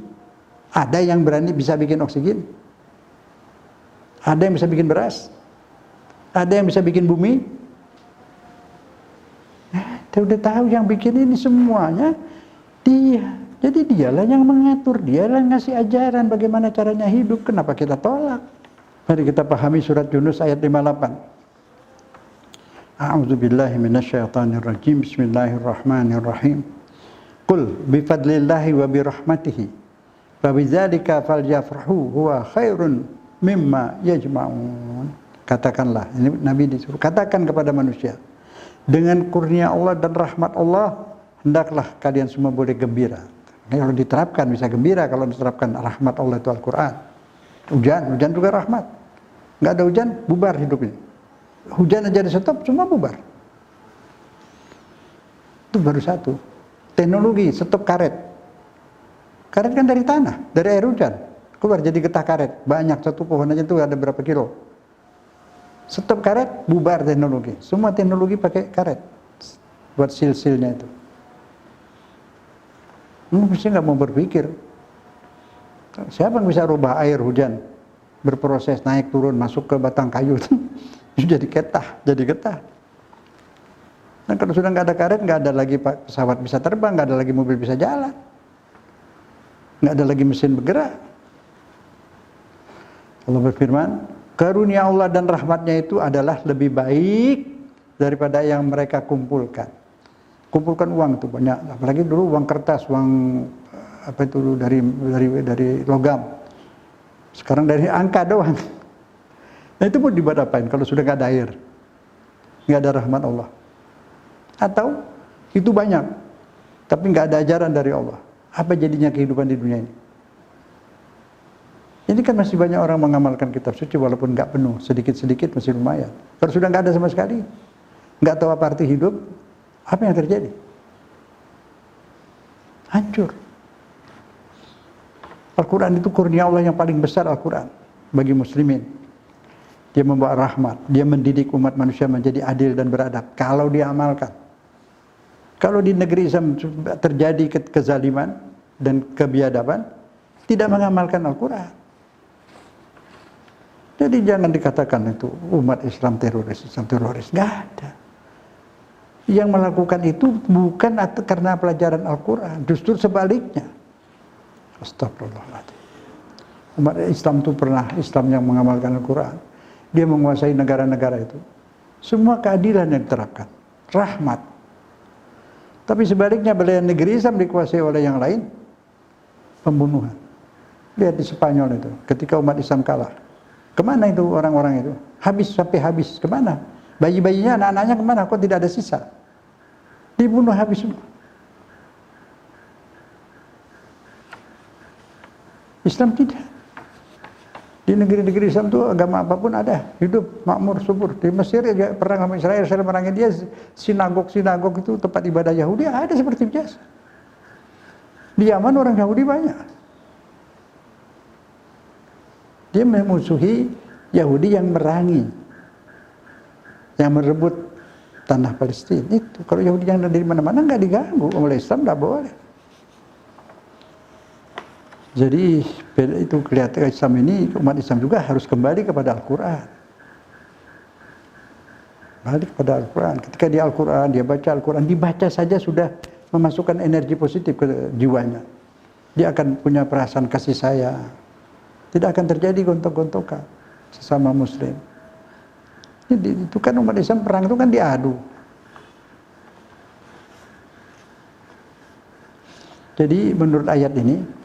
[SPEAKER 1] ada yang berani bisa bikin oksigen. Ada yang bisa bikin beras. Ada yang bisa bikin bumi. Dia udah tahu yang bikin ini semuanya dia. Jadi dialah yang mengatur, dialah yang ngasih ajaran bagaimana caranya hidup. Kenapa kita tolak? Mari kita pahami surat Yunus ayat 58. A'udzubillahi minasyaitonirrajim. Bismillahirrahmanirrahim. Qul bifadlillahi wa birahmatihi fa bidzalika falyafrahu huwa khairun mimma yajma'un. Katakanlah, ini Nabi disuruh katakan kepada manusia, dengan kurnia Allah dan rahmat Allah hendaklah kalian semua boleh gembira. Kalau diterapkan bisa gembira, kalau diterapkan rahmat Allah itu Al-Quran. Hujan juga rahmat. Nggak ada hujan, bubar hidup ini. Hujan aja di stop, semua bubar. Itu baru satu. Teknologi stop karet. Karet kan dari tanah, dari air hujan. Keluar jadi getah karet. Banyak, satu pohon aja tuh ada berapa kilo. Stop karet, bubar teknologi. Semua teknologi pakai karet. Buat sil-silnya itu. Mesti nggak mau berpikir. Siapa yang bisa rubah air hujan? Berproses, naik turun, masuk ke batang kayu. Jadi getah. Nah kalau sudah nggak ada karet, nggak ada lagi pesawat bisa terbang, nggak ada lagi mobil bisa jalan. Nggak ada lagi mesin bergerak. Allah berfirman, karunia Allah dan rahmatnya itu adalah lebih baik daripada yang mereka kumpulkan. Kumpulkan uang itu banyak, apalagi dulu uang kertas, uang apa itu dulu dari logam. Sekarang dari angka doang. Nah itu mau dibuat apain kalau sudah nggak ada air, nggak ada rahmat Allah. Atau itu banyak, tapi nggak ada ajaran dari Allah. Apa jadinya kehidupan di dunia ini? Ini kan masih banyak orang mengamalkan kitab suci walaupun nggak penuh, sedikit-sedikit masih lumayan. Kalau sudah nggak ada sama sekali, nggak tahu apa arti hidup, apa yang terjadi? Hancur. Al-Quran itu kurnia Allah yang paling besar, Al-Quran bagi muslimin. Dia membawa rahmat, dia mendidik umat manusia menjadi adil dan beradab kalau dia amalkan. Kalau di negeri Islam terjadi kezaliman dan kebiadaban, tidak mengamalkan Al-Quran. Jadi jangan dikatakan itu umat Islam teroris, nggak ada. Yang melakukan itu bukan karena pelajaran Al-Quran, justru sebaliknya. Astagfirullahaladzim. Umat Islam itu pernah, Islam yang mengamalkan Al-Quran, dia menguasai negara-negara itu. Semua keadilan yang diterapkan, rahmat. Tapi sebaliknya bila negeri Islam dikuasai oleh yang lain, pembunuhan. Lihat di Spanyol itu, ketika umat Islam kalah. Kemana itu orang-orang itu? Habis sampai habis. Kemana? Bayi-bayinya, anak-anaknya kemana? Kok tidak ada sisa? Dibunuh habis semua. Islam tidak. Di negeri-negeri Islam itu agama apapun ada, hidup makmur subur. Di Mesir ya perang sama Israel merangin dia, sinagog itu tempat ibadah Yahudi ada seperti biasa. Di Yaman orang Yahudi banyak. Dia memusuhi Yahudi yang merangi, yang merebut tanah Palestina. Itu kalau Yahudi yang dari mana-mana nggak diganggu oleh Islam, nggak boleh. Jadi itu kelihatan Islam ini, umat Islam juga harus kembali kepada Al-Quran. Kembali kepada Al-Quran. Ketika di Al-Quran, dia baca Al-Quran, dibaca saja sudah memasukkan energi positif ke jiwanya. Dia akan punya perasaan kasih sayang. Tidak akan terjadi gontok-gontokan sesama Muslim. Jadi, itu kan umat Islam perang itu kan diadu. Jadi menurut ayat ini,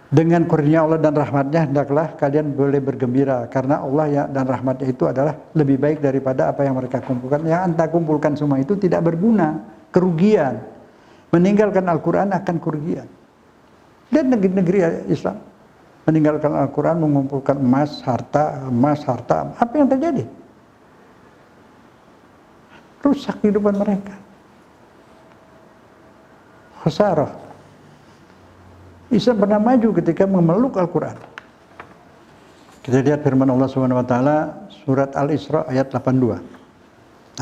[SPEAKER 1] dengan kurnia Allah dan rahmatnya hendaklah kalian boleh bergembira karena Allah dan rahmatnya itu adalah lebih baik daripada apa yang mereka kumpulkan. Yang anda kumpulkan semua itu tidak berguna, kerugian. Meninggalkan Al-Quran akan kerugian. Dan negeri-negeri Islam meninggalkan Al-Quran, mengumpulkan emas, harta, apa yang terjadi? Rusak kehidupan mereka. Khasarah. Islam pernah maju ketika memeluk Al-Quran. Kita lihat firman Allah SWT, surat Al-Isra ayat 82.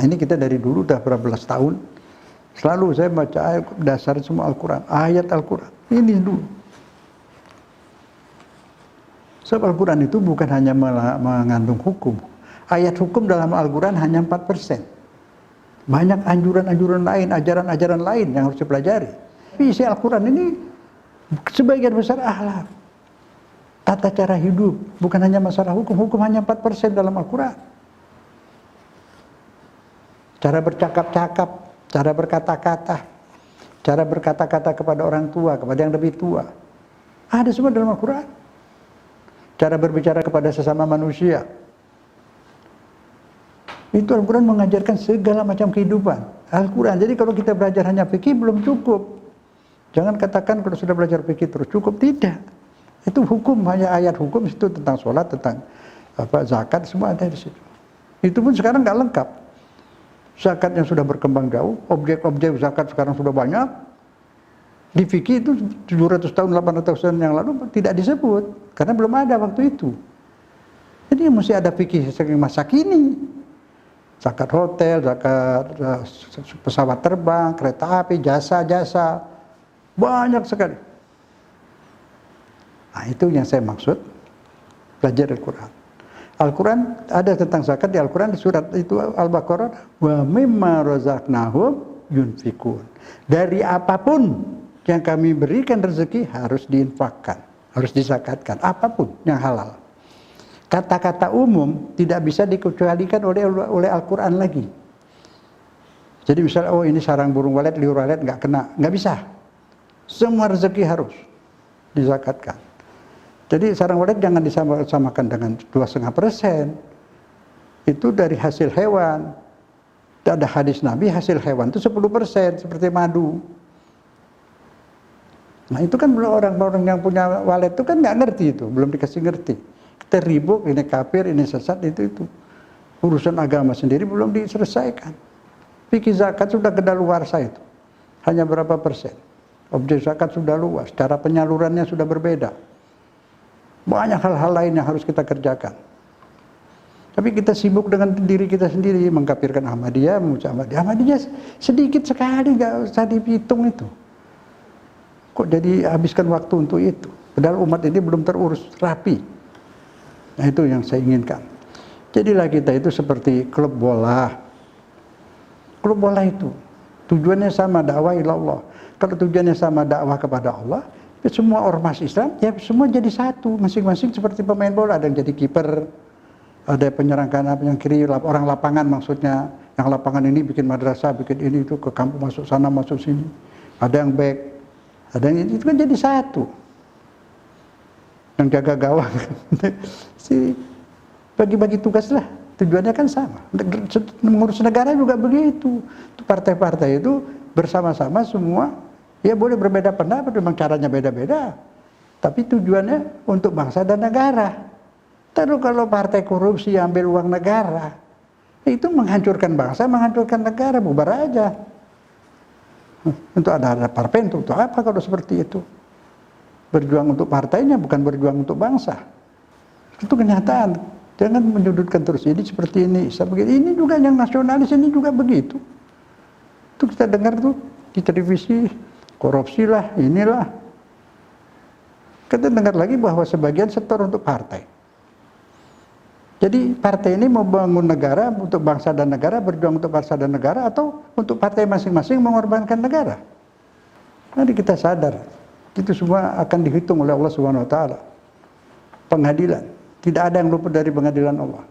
[SPEAKER 1] Nah ini kita dari dulu udah berapa belas tahun, selalu saya baca ayat dasar semua Al-Quran, ayat Al-Quran. Ini dulu. Sebab Al-Quran itu bukan hanya mengandung hukum. Ayat hukum dalam Al-Quran hanya 4%. Banyak anjuran-anjuran lain, ajaran-ajaran lain yang harus dipelajari. Tapi isi Al-Quran ini sebagian besar akhlak, tata cara hidup, bukan hanya masalah hukum. Hukum hanya 4% dalam Al-Quran. Cara bercakap-cakap, cara berkata-kata, cara berkata-kata kepada orang tua, kepada yang lebih tua, ada semua dalam Al-Quran. Cara berbicara kepada sesama manusia, itu Al-Quran mengajarkan segala macam kehidupan. Al-Quran. Jadi kalau kita belajar hanya fikih belum cukup. Jangan katakan kalau sudah belajar fikih terus cukup, tidak. Itu hukum, hanya ayat hukum itu tentang sholat, tentang zakat, semua ada di situ. Itu pun sekarang nggak lengkap. Zakat yang sudah berkembang jauh, objek-objek zakat sekarang sudah banyak. Di fikih itu 700 tahun, 800 tahun yang lalu tidak disebut karena belum ada waktu itu. Jadi mesti ada fikih masa kini. Zakat hotel, zakat pesawat terbang, kereta api, jasa-jasa, banyak sekali. Nah, itu yang saya maksud belajar Al-Quran. Al-Quran ada tentang zakat di Al-Quran di surat itu Al-Baqarah, wa mimma razaqnahum yunfikun. Dari apapun yang kami berikan rezeki harus diinfakkan, harus dizakatkan, apapun yang halal. Kata-kata umum tidak bisa dikecualikan oleh Al-Quran lagi. Jadi misalnya, oh ini sarang burung walet, liur walet nggak kena, nggak bisa. Semua rezeki harus dizakatkan. Jadi sarang walet jangan disamakan dengan 2,5%. Itu dari hasil hewan. Ada hadis Nabi hasil hewan itu 10% seperti madu. Nah itu kan orang-orang yang punya walet itu kan nggak ngerti itu, belum dikasih ngerti. Kita ribut, ini kafir, ini sesat, itu. Urusan agama sendiri belum diselesaikan. Fikih zakat sudah kedaluarsa itu. Hanya berapa persen. Objek zakat sudah luas, cara penyalurannya sudah berbeda. Banyak hal-hal lain yang harus kita kerjakan. Tapi kita sibuk dengan diri kita sendiri, mengkafirkan Ahmadiyah, memuja Ahmadiyah. Ahmadiyah sedikit sekali, nggak usah dihitung itu. Kok jadi habiskan waktu untuk itu? Padahal umat ini belum terurus rapi. Nah itu yang saya inginkan. Jadilah kita itu seperti klub bola. Klub bola itu tujuannya sama, dakwah ilallah. Kalau tujuannya sama, dakwah kepada Allah, semua ormas Islam ya semua jadi satu, masing-masing seperti pemain bola. Ada yang jadi kiper, ada penyerang kanan, penyerang kiri, orang lapangan maksudnya. Yang lapangan ini bikin madrasah, bikin ini itu, ke kampung masuk sana masuk sini. Ada yang back, ada yang itu kan jadi satu. Yang jaga gawang, si bagi-bagi tugas lah. Tujuannya kan sama. Mengurus negara juga begitu. Partai-partai itu bersama-sama semua. Ya boleh berbeda pendapat, memang caranya beda-beda. Tapi tujuannya untuk bangsa dan negara. Terus kalau partai korupsi ambil uang negara, itu menghancurkan bangsa, menghancurkan negara, bubar aja. Untuk ada partai untuk apa kalau seperti itu? Berjuang untuk partainya, bukan berjuang untuk bangsa. Itu kenyataan. Jangan menyudutkan terus, ini seperti ini, ini juga yang nasionalis ini juga begitu. Itu kita dengar tuh di televisi, korupsi lah, inilah. Kita dengar lagi bahwa sebagian setor untuk partai. Jadi partai ini mau bangun negara untuk bangsa dan negara, berjuang untuk bangsa dan negara, atau untuk partai masing-masing mengorbankan negara. Nanti kita sadar, itu semua akan dihitung oleh Allah Subhanahu Wa Taala. Pengadilan, tidak ada yang luput dari pengadilan Allah.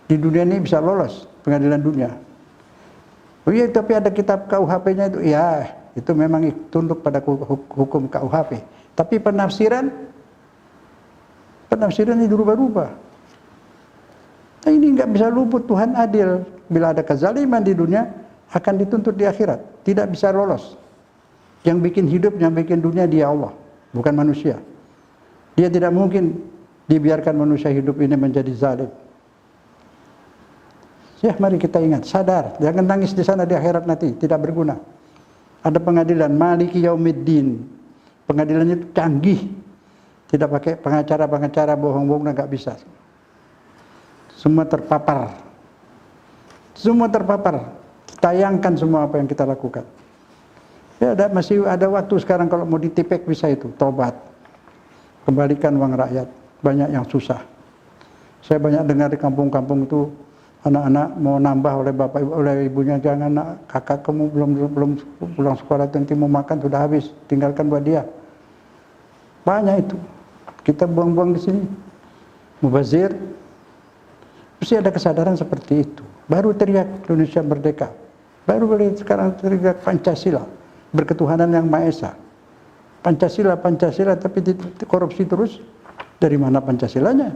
[SPEAKER 1] Di dunia ini bisa lolos pengadilan dunia. Oh iya, tapi ada kitab KUHP-nya itu, ya itu memang tunduk pada hukum KUHP. Tapi penafsiran ini berubah-ubah. Nah, ini nggak bisa luput, Tuhan adil. Bila ada kezaliman di dunia, akan dituntut di akhirat. Tidak bisa lolos. Yang bikin hidup, yang bikin dunia dia Allah, bukan manusia. Dia tidak mungkin dibiarkan manusia hidup ini menjadi zalim. Ya, mari kita ingat, sadar, jangan nangis di sana di akhirat nanti, tidak berguna. Ada pengadilan Maliki Yaumiddin. Pengadilannya itu canggih. Tidak pakai pengacara bohong-bohong, nggak bisa. Semua terpapar. Semua terpapar. Tayangkan semua apa yang kita lakukan. Ya, masih ada waktu sekarang kalau mau ditipek bisa itu, tobat. Kembalikan uang rakyat. Banyak yang susah. Saya banyak dengar di kampung-kampung itu anak-anak mau nambah oleh bapak oleh ibunya, jangan nak, kakak kamu belum pulang sekolah nanti mau makan sudah habis, tinggalkan buat dia. Banyak itu. Kita buang-buang di sini. Mubazir. Mesti ada kesadaran seperti itu. Baru teriak Indonesia merdeka. Baru sekarang teriak Pancasila. Berketuhanan yang Maha Esa. Pancasila, tapi korupsi terus. Dari mana Pancasilanya?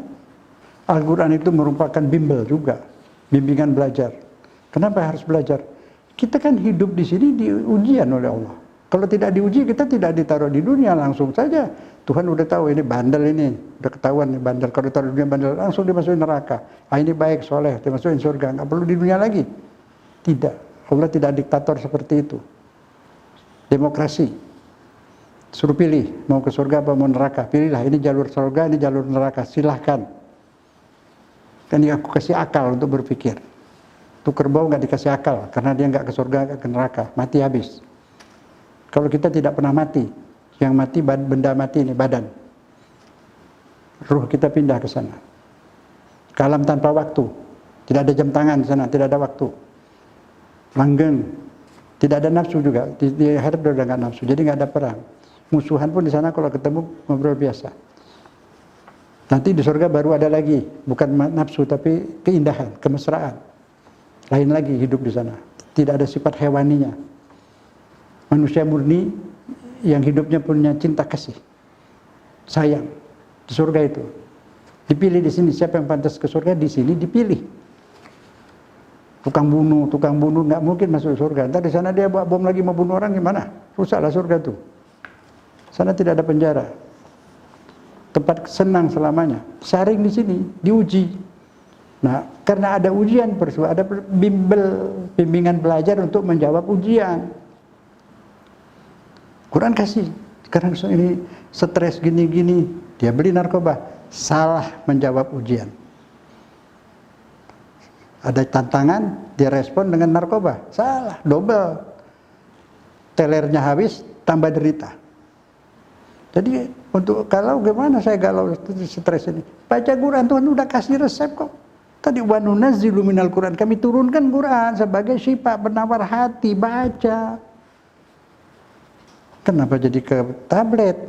[SPEAKER 1] Al-Quran itu merupakan bimbel juga. Bimbingan belajar. Kenapa harus belajar? Kita kan hidup di sini diujian oleh Allah. Kalau tidak diuji, kita tidak ditaruh di dunia langsung saja. Tuhan udah tahu ini bandel ini, udah ketahuan nih bandel. Kalau ditaruh di dunia bandel, langsung dimasukin neraka. Ah ini baik, soleh, dimasukin surga. Nggak perlu di dunia lagi. Tidak. Allah tidak diktator seperti itu. Demokrasi. Suruh pilih, mau ke surga apa mau neraka. Pilihlah, ini jalur surga, ini jalur neraka, silahkan. Kan aku kasih akal untuk berpikir. Tuh kerbau nggak dikasih akal, karena dia nggak ke surga, nggak ke neraka, mati habis. Kalau kita tidak pernah mati, yang mati benda mati ini, badan. Ruh kita pindah ke sana. Ke alam tanpa waktu. Tidak ada jam tangan di sana, tidak ada waktu. Langgeng. Tidak ada nafsu juga. Di akhirat udah nggak nafsu, jadi nggak ada perang. Musuhan pun di sana kalau ketemu ngobrol biasa. Nanti di surga baru ada lagi, bukan nafsu tapi keindahan, kemesraan. Lain lagi hidup di sana. Tidak ada sifat hewaninya. Manusia murni yang hidupnya punya cinta kasih, sayang. Di surga itu dipilih di sini siapa yang pantas ke surga, di sini dipilih. Tukang bunuh nggak mungkin masuk surga. Ntar di sana dia bawa bom lagi mau bunuh orang gimana? Rusaklah surga tuh. Sana tidak ada penjara. Tempat senang selamanya. Saring di sini, diuji. Nah, karena ada ujian, ada bimbingan belajar untuk menjawab ujian. Quran kasih. Sekarang ini stres gini-gini, dia beli narkoba. Salah menjawab ujian. Ada tantangan, dia respon dengan narkoba. Salah, double. Telernya habis, tambah derita. Jadi untuk kalau gimana saya galau stres ini, baca Quran, Tuhan udah kasih resep kok. Tadi wa nunazzilu minal Quran, kami turunkan Quran sebagai syifa penawar hati, baca. Kenapa jadi ke tablet?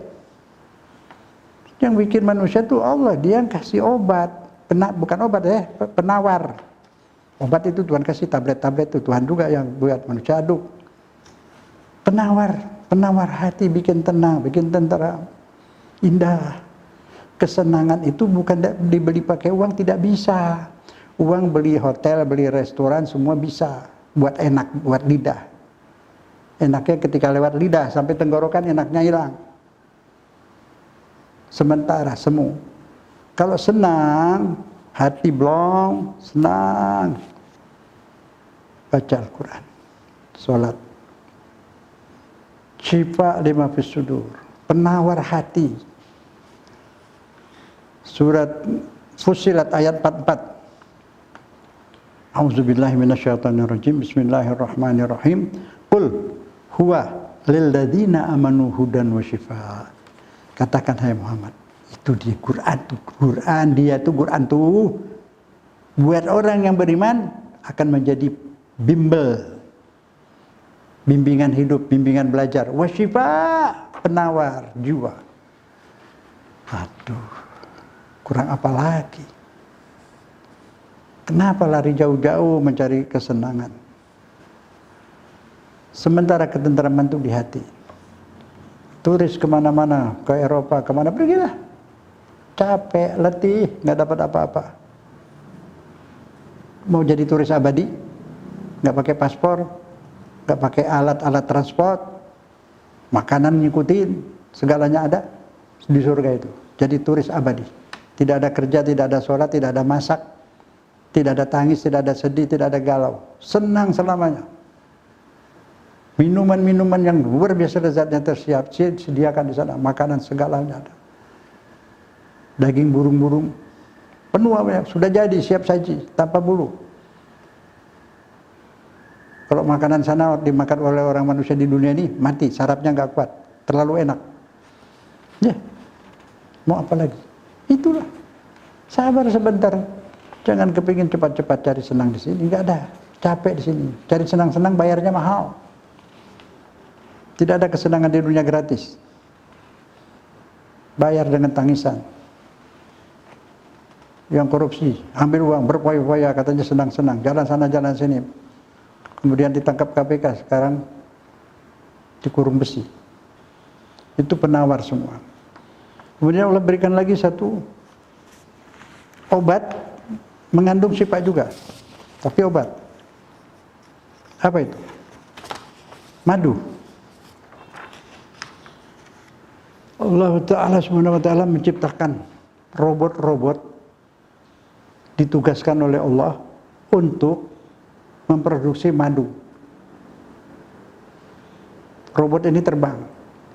[SPEAKER 1] Yang bikin manusia tuh Allah, dia yang kasih obat, bukan obat ya, penawar. Obat itu Tuhan kasih, tablet-tablet itu Tuhan juga yang buat manusia aduk. Penawar hati, bikin tenang, bikin tentram, indah. Kesenangan itu bukan dibeli pakai uang, tidak bisa. Uang beli hotel, beli restoran, semua bisa. Buat enak, buat lidah. Enaknya ketika lewat lidah, sampai tenggorokan enaknya hilang. Sementara, semu. Kalau senang, hati blong, senang. Baca Al-Quran, sholat. Syifa lima fis sudur, penawar hati. Surat Fussilat ayat 44. A'udzubillahi minasyaitonirrajim. Bismillahirrahmanirrahim. Qul huwa lil ladzina amanu hudan wa syifaa. Katakan hai Muhammad, itu di Quran tuh. Quran tuh buat orang yang beriman akan menjadi bimbel. Bimbingan hidup, bimbingan belajar. Wasyifa, penawar jiwa. Aduh, kurang apa lagi? Kenapa lari jauh-jauh mencari kesenangan? Sementara ketentraman itu di hati. Turis kemana-mana, ke Eropa, kemana pergilah. Capek, letih, nggak dapat apa-apa. Mau jadi turis abadi? Nggak pakai paspor? Gak pakai alat-alat transport, makanan ngikutin, segalanya ada di surga itu. Jadi turis abadi. Tidak ada kerja, tidak ada sholat, tidak ada masak, tidak ada tangis, tidak ada sedih, tidak ada galau. Senang selamanya. Minuman-minuman yang luar biasa lezatnya tersiap, disediakan di sana. Makanan segalanya ada. Daging burung-burung penuh apa ya? Sudah jadi, siap saji, tanpa bulu. Kalau makanan sana dimakan oleh orang manusia di dunia ini, mati, sarafnya nggak kuat, terlalu enak. Ya, mau apa lagi? Itulah. Sabar sebentar, jangan kepingin cepat-cepat cari senang di sini, nggak ada. Capek di sini, cari senang-senang bayarnya mahal. Tidak ada kesenangan di dunia gratis. Bayar dengan tangisan. Yang korupsi, ambil uang, berfoya-foya, katanya senang-senang, jalan sana, jalan sini. Kemudian ditangkap KPK, sekarang dikurung besi. Itu penawar semua. Kemudian Allah berikan lagi satu obat, mengandung syifa juga, tapi obat. Apa itu? Madu. Allah Ta'ala Subhanahu wa Ta'ala menciptakan robot-robot ditugaskan oleh Allah untuk memproduksi madu. Robot ini terbang.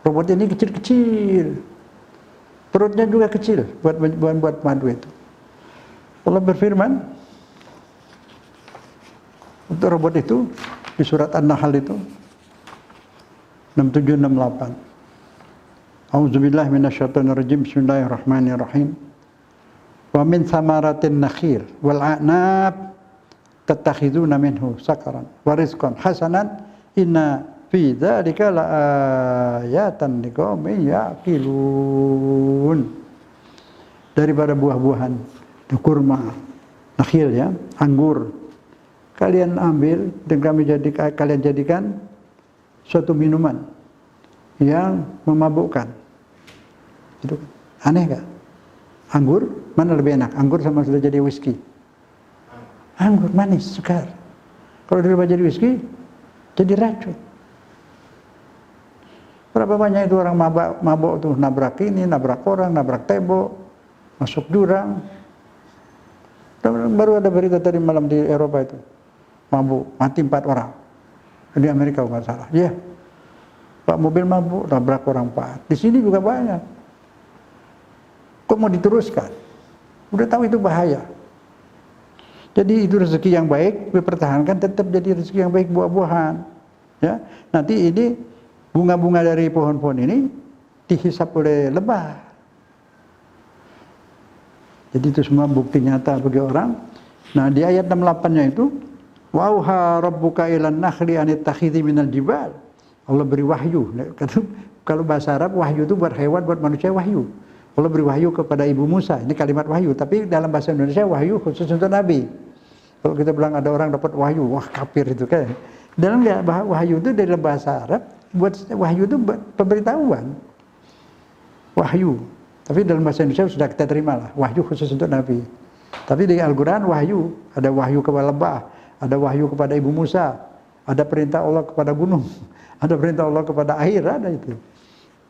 [SPEAKER 1] Robot ini kecil-kecil, perutnya juga kecil buat madu itu. Allah berfirman untuk robot itu di surat An-Nahl itu 6768. A'udzubillahi minasyaitonirrajim. Bismillahirrahmanirrahim. Wa min thamaratin nakhil wal a'nab tattakhiduna minhu sakaran wa rizqan hasanan inna fi dzalika laayatan liqaumin yaqilun. Daripada buah-buahan, kurma, nakhil ya, anggur. Kalian ambil dan kalian jadikan suatu minuman yang memabukkan. Itu aneh gak? Anggur mana lebih enak? Anggur sama sudah jadi whisky. Anggur manis, segar. Kalau dirubah jadi whisky, jadi racun. Berapa banyak itu orang mabuk tuh, nabrak ini, nabrak orang, nabrak tembok, masuk jurang. Baru ada berita tadi malam di Eropa itu, mabuk, mati 4 orang. Di Amerika bukan salah. Iya. Pak mobil mabuk, nabrak orang 4. Di sini juga banyak. Kok mau diteruskan? Udah tahu itu bahaya. Jadi itu rezeki yang baik dipertahankan, tetap jadi rezeki yang baik, buah-buahan. Ya, nanti ini bunga-bunga dari pohon-pohon ini dihisap oleh lebah. Jadi itu semua bukti nyata bagi orang. Nah di ayat 68-nya itu, wauha rabbuka ilan nakhli anittakhidhi minal jibal. Allah beri wahyu. Kalau bahasa Arab wahyu itu buat hewan, buat manusia wahyu. Allah beri wahyu kepada Ibu Musa. Ini kalimat wahyu, tapi dalam bahasa Indonesia wahyu khusus untuk Nabi. Kalau kita bilang ada orang dapat wahyu, wah kafir itu kan. Dalam wahyu itu dalam bahasa Arab, buat wahyu itu pemberitahuan. Wahyu. Tapi dalam bahasa Indonesia sudah kita terima lah, wahyu khusus untuk Nabi. Tapi di Al-Quran wahyu, ada wahyu kepada lebah, ada wahyu kepada Ibu Musa, ada perintah Allah kepada gunung, ada perintah Allah kepada air, ada itu.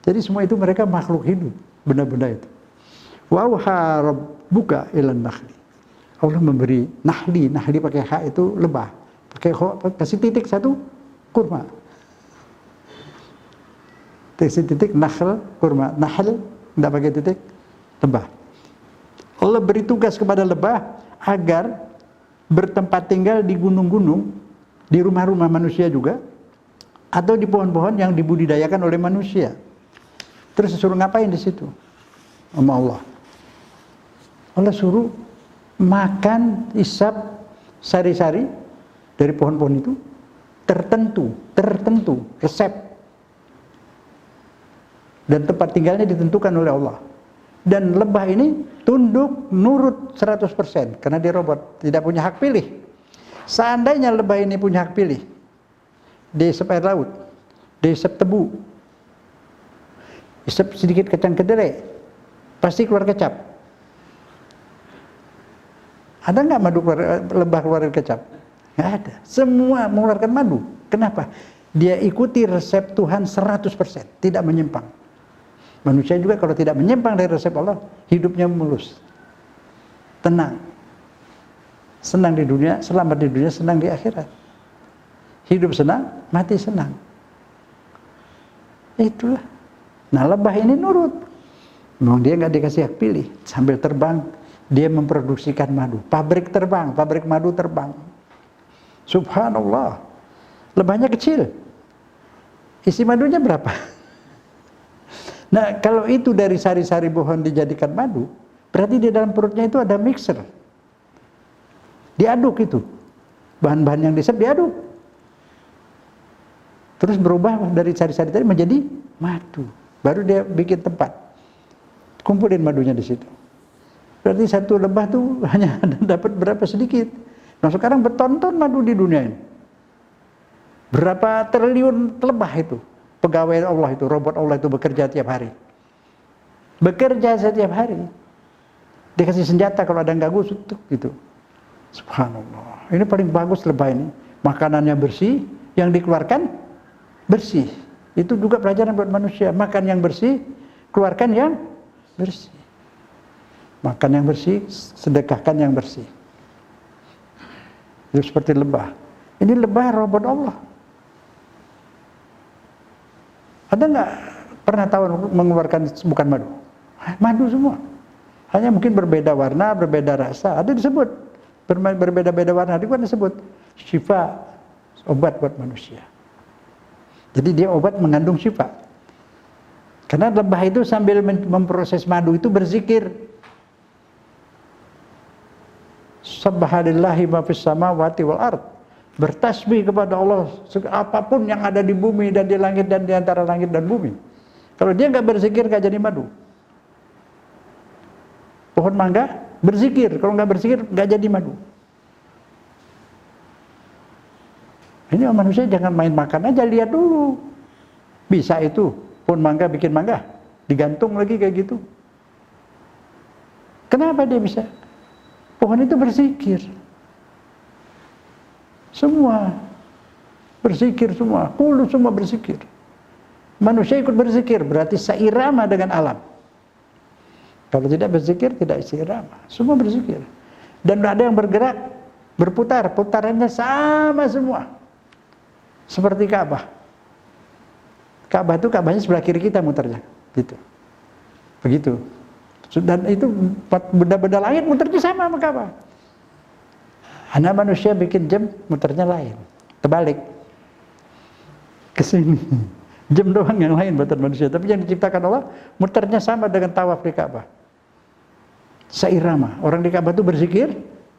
[SPEAKER 1] Jadi semua itu mereka makhluk hidup, benda-benda itu. Wauha rabbuka ilan nakhli. Allah memberi nahli pakai hak itu lebah, pakai kasih titik satu kurma. Kasih titik nakhl kurma, nahl tidak pakai titik lebah. Allah beri tugas kepada lebah agar bertempat tinggal di gunung-gunung, di rumah-rumah manusia juga, atau di pohon-pohon yang dibudidayakan oleh manusia. Terus disuruh ngapain di situ? Sama Allah. Allah suruh makan, isap sari-sari dari pohon-pohon itu tertentu, resep. Dan tempat tinggalnya ditentukan oleh Allah. Dan lebah ini tunduk, nurut 100% karena dia robot, tidak punya hak pilih. Seandainya lebah ini punya hak pilih, dia isap air laut, dia isap tebu, isap sedikit kacang kedelai, pasti keluar kecap. Ada nggak madu lebah keluar kecap? Nggak ada. Semua mengeluarkan madu. Kenapa? Dia ikuti resep Tuhan 100%, tidak menyimpang. Manusia juga kalau tidak menyimpang dari resep Allah, hidupnya mulus, tenang, senang di dunia, selamat di dunia, senang di akhirat. Hidup senang, mati senang. Itulah. Nah lebah ini nurut. Memang dia nggak dikasih hak pilih. Sambil terbang, dia memproduksikan madu. Pabrik terbang, pabrik madu terbang. Subhanallah. Lebahnya kecil. Isi madunya berapa? Nah kalau itu dari sari-sari pohon dijadikan madu, berarti di dalam perutnya itu ada mixer. Diaduk itu. Bahan-bahan yang disep diaduk. Terus berubah dari sari-sari tadi menjadi madu. Baru dia bikin tempat. Kumpulin madunya di situ. Berarti satu lebah tuh hanya dapat berapa sedikit. Nah sekarang bertonton madu di dunia ini. Berapa triliun lebah itu. Pegawai Allah itu, robot Allah itu bekerja tiap hari. Bekerja setiap hari. Dikasih senjata kalau ada yang ganggu, gitu. Subhanallah. Ini paling bagus lebah ini. Makanannya bersih, yang dikeluarkan bersih. Itu juga pelajaran buat manusia. Makan yang bersih, keluarkan yang bersih. Makan yang bersih, sedekahkan yang bersih. Itu seperti lebah. Ini lebah robot Allah. Ada nggak Pernah tahu mengeluarkan bukan madu? Madu semua. Hanya mungkin berbeda warna, berbeda rasa. Ada disebut berbeda-beda warna, itu kan disebut syifa, obat buat manusia. Jadi dia obat mengandung syifa. Karena lebah itu sambil memproses madu itu berzikir. Subhanallahi ma fis samawati wal ard. Bertasbih kepada Allah apapun yang ada di bumi dan di langit dan di antara langit dan bumi. Kalau dia nggak berzikir nggak jadi madu. Pohon mangga berzikir, kalau nggak berzikir nggak jadi madu. Ini manusia jangan main makan aja, lihat dulu. Bisa itu pohon mangga bikin mangga, digantung lagi kayak gitu. Kenapa dia bisa? Pohon itu berzikir. Semua berzikir semua, kulu semua berzikir. Manusia ikut berzikir, berarti seirama dengan alam. Kalau tidak berzikir, tidak seirama. Semua berzikir. Dan ada yang bergerak, berputar, putarannya sama semua. Seperti Ka'bah. Ka'bah itu Ka'bahnya sebelah kiri kita muternya, gitu. Begitu. Dan itu benda-benda langit muternya sama sama Ka'bah. Anak manusia bikin jam muternya lain, terbalik ke sini. Jam doang yang lain buatan manusia, tapi yang diciptakan Allah muternya sama dengan tawaf di Ka'bah. Seirama. Orang di Ka'bah itu berzikir,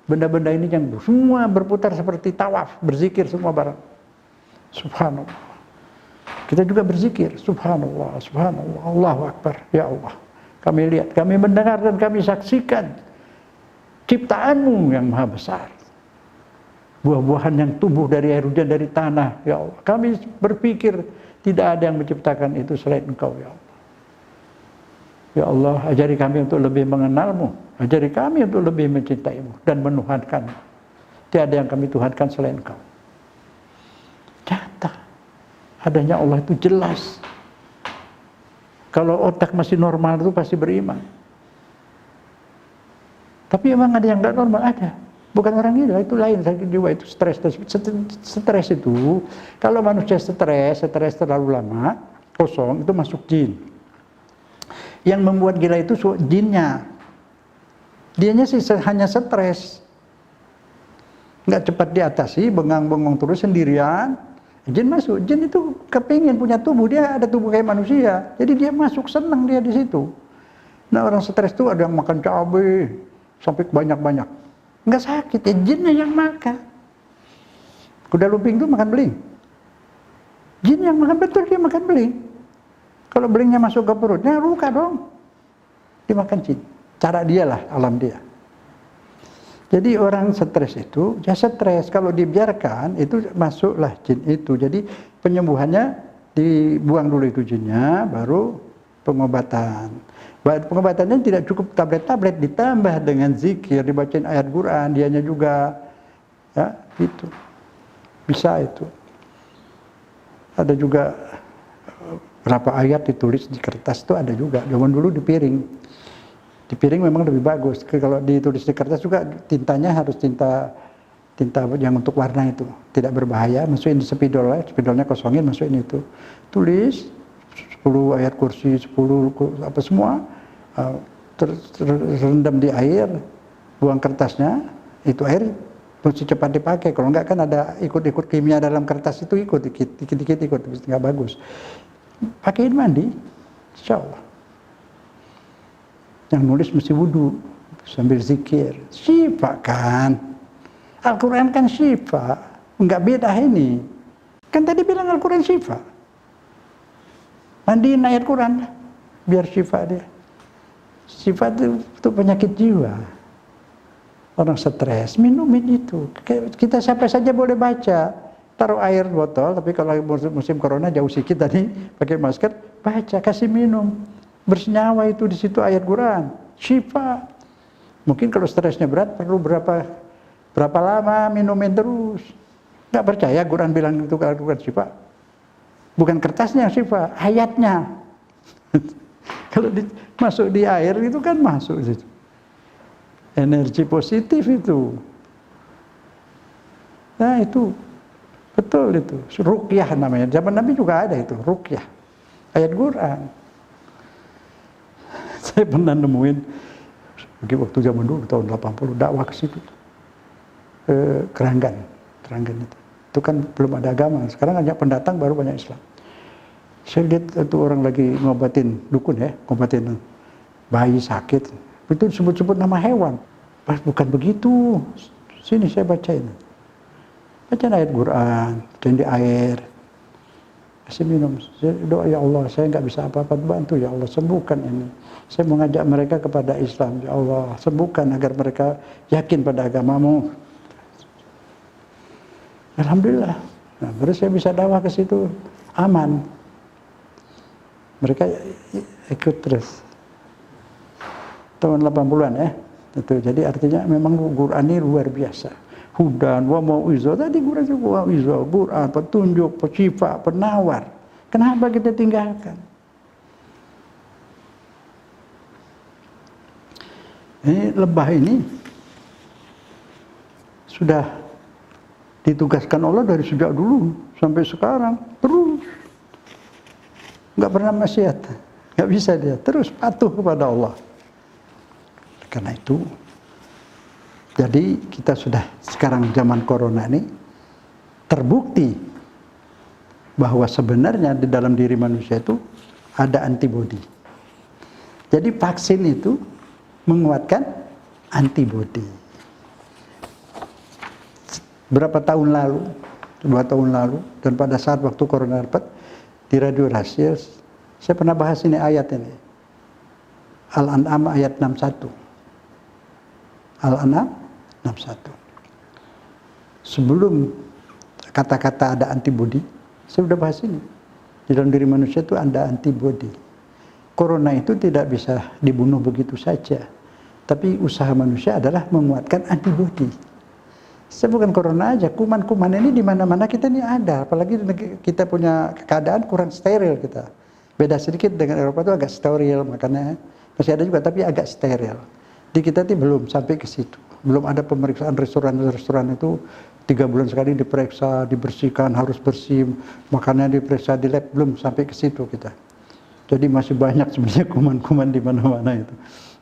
[SPEAKER 1] benda-benda ini yang semua berputar seperti tawaf, berzikir semua barang. Subhanallah. Kita juga berzikir, subhanallah, subhanallah, Allahu Akbar, ya Allah. Kami lihat, kami mendengar dan kami saksikan ciptaanmu yang maha besar. Buah-buahan yang tumbuh dari air hujan, dari tanah, ya Allah. Kami berpikir tidak ada yang menciptakan itu selain Engkau, ya Allah. Ya Allah, ajari kami untuk lebih mengenalmu, ajari kami untuk lebih mencintaimu dan menuhankanmu. Tiada yang kami tuhankan selain Engkau. Nyata, adanya Allah itu jelas. Kalau otak masih normal itu pasti beriman. Tapi emang ada yang nggak normal, ada. Bukan orang gila, itu lain, sakit jiwa, itu stres. Stres itu, kalau manusia stres terlalu lama, kosong, itu masuk jin. Yang membuat gila itu jinnya. Dianya sih hanya stres. Nggak cepat diatasi, bengang-bengong terus sendirian. Jin masuk, jin itu kepingin punya tubuh, dia ada tubuh kayak manusia. Jadi dia masuk, senang dia di situ. Nah orang stres itu ada yang makan cabai sampai banyak-banyak. Nggak sakit, ya jinnya yang makan. Kuda lumping itu makan beling. Jin yang makan, betul dia makan beling. Kalau belingnya masuk ke perutnya, luka dong. Dimakan jin. Cara dia lah, alam dia. Jadi orang stres itu, ya stres. Kalau dibiarkan, itu masuklah jin itu. Jadi penyembuhannya dibuang dulu itu jinnya, baru pengobatan. Pengobatannya tidak cukup tablet-tablet, ditambah dengan zikir, dibacain ayat Quran, dianya juga. Ya, itu. Bisa itu. Ada juga berapa ayat ditulis di kertas itu ada juga. Zaman dulu di piring. Di piring memang lebih bagus. Kalau ditulis di kertas juga tintanya harus tinta yang untuk warna itu. Tidak berbahaya, masukin di spidol, spidolnya kosongin, masukin itu. Tulis 10 ayat kursi, 10 apa semua, terendam di air, buang kertasnya, itu air mesti cepat dipakai. Kalau enggak kan ada ikut-ikut kimia dalam kertas itu dikit-dikit ikut, nggak bagus. Pakaiin mandi, insya Allah. Yang nulis mesti wudu sambil zikir. Syifa kan. Al-Quran kan syifa. Enggak beda ini. Kan tadi bilang Al-Quran syifa. Mandiin ayat Quran biar syifa dia. Syifa itu untuk penyakit jiwa. Orang stres, minumin itu. Kita siapa saja boleh baca. Taruh air botol, tapi kalau musim corona jauh sikit tadi pakai masker, baca, kasih minum. Bersenyawa itu di situ ayat Quran. Syifa. Mungkin kalau stresnya berat perlu berapa lama minumin terus. Nggak percaya Quran bilang itu Quran syifa. Bukan kertasnya yang syifa, ayatnya. Kalau masuk di air itu kan masuk situ. Energi positif itu. Nah itu betul itu. Ruqyah namanya. Zaman Nabi juga ada itu, ruqyah. ayat Quran. Saya pernah nemuin waktu zaman dulu tahun 80 dakwah ke situ. Keranggan itu. Itu kan belum ada agama. Sekarang banyak pendatang baru banyak Islam. Saya lihat itu orang lagi ngobatin dukun ya, ngobatin bayi sakit. Itu sebut-sebut nama hewan. Bukan begitu. Sini saya bacain. Baca ayat Quran, bacain di air. Kasih minum. Saya doa, ya Allah, saya nggak bisa apa-apa, bantu ya Allah, sembuhkan ini. Saya mengajak mereka kepada Islam. Ya Allah, sembuhkan agar mereka yakin pada agamamu. Alhamdulillah. Nah, terus saya bisa dakwah ke situ aman. Mereka ikut terus. Tahun 80-an ya. Itu. Jadi artinya memang Quran ini luar biasa. Hudan wa mau'izah. Tadi Quran juga mau'izah, Quran petunjuk, pesyifa, penawar. Kenapa kita tinggalkan? Ini lebah ini sudah ditugaskan Allah dari sejak dulu sampai sekarang terus nggak pernah maksiat, nggak bisa dia terus patuh kepada Allah. Karena itu, jadi kita sudah sekarang zaman corona ini terbukti bahwa sebenarnya di dalam diri manusia itu ada antibodi. Jadi vaksin itu menguatkan antibodi. Berapa tahun lalu, 2 tahun lalu, dan pada saat waktu corona dapat di Radio Rahasia, saya pernah bahas ini ayat ini. Al-An'am ayat 61. Al-An'am 61. Sebelum kata-kata ada antibodi, saya sudah bahas ini. Di dalam diri manusia itu ada antibodi. Corona itu tidak bisa dibunuh begitu saja. Tapi usaha manusia adalah menguatkan antibodi. Saya bukan corona aja, kuman-kuman ini di mana-mana kita ini ada. Apalagi kita punya keadaan kurang steril kita. Beda sedikit dengan Eropa itu agak steril, makanya masih ada juga tapi agak steril. Di kita itu belum sampai ke situ. Belum ada pemeriksaan restoran itu 3 bulan sekali diperiksa, dibersihkan, harus bersih, makannya diperiksa di lab, belum sampai ke situ kita. Jadi masih banyak sebenarnya kuman-kuman di mana-mana itu.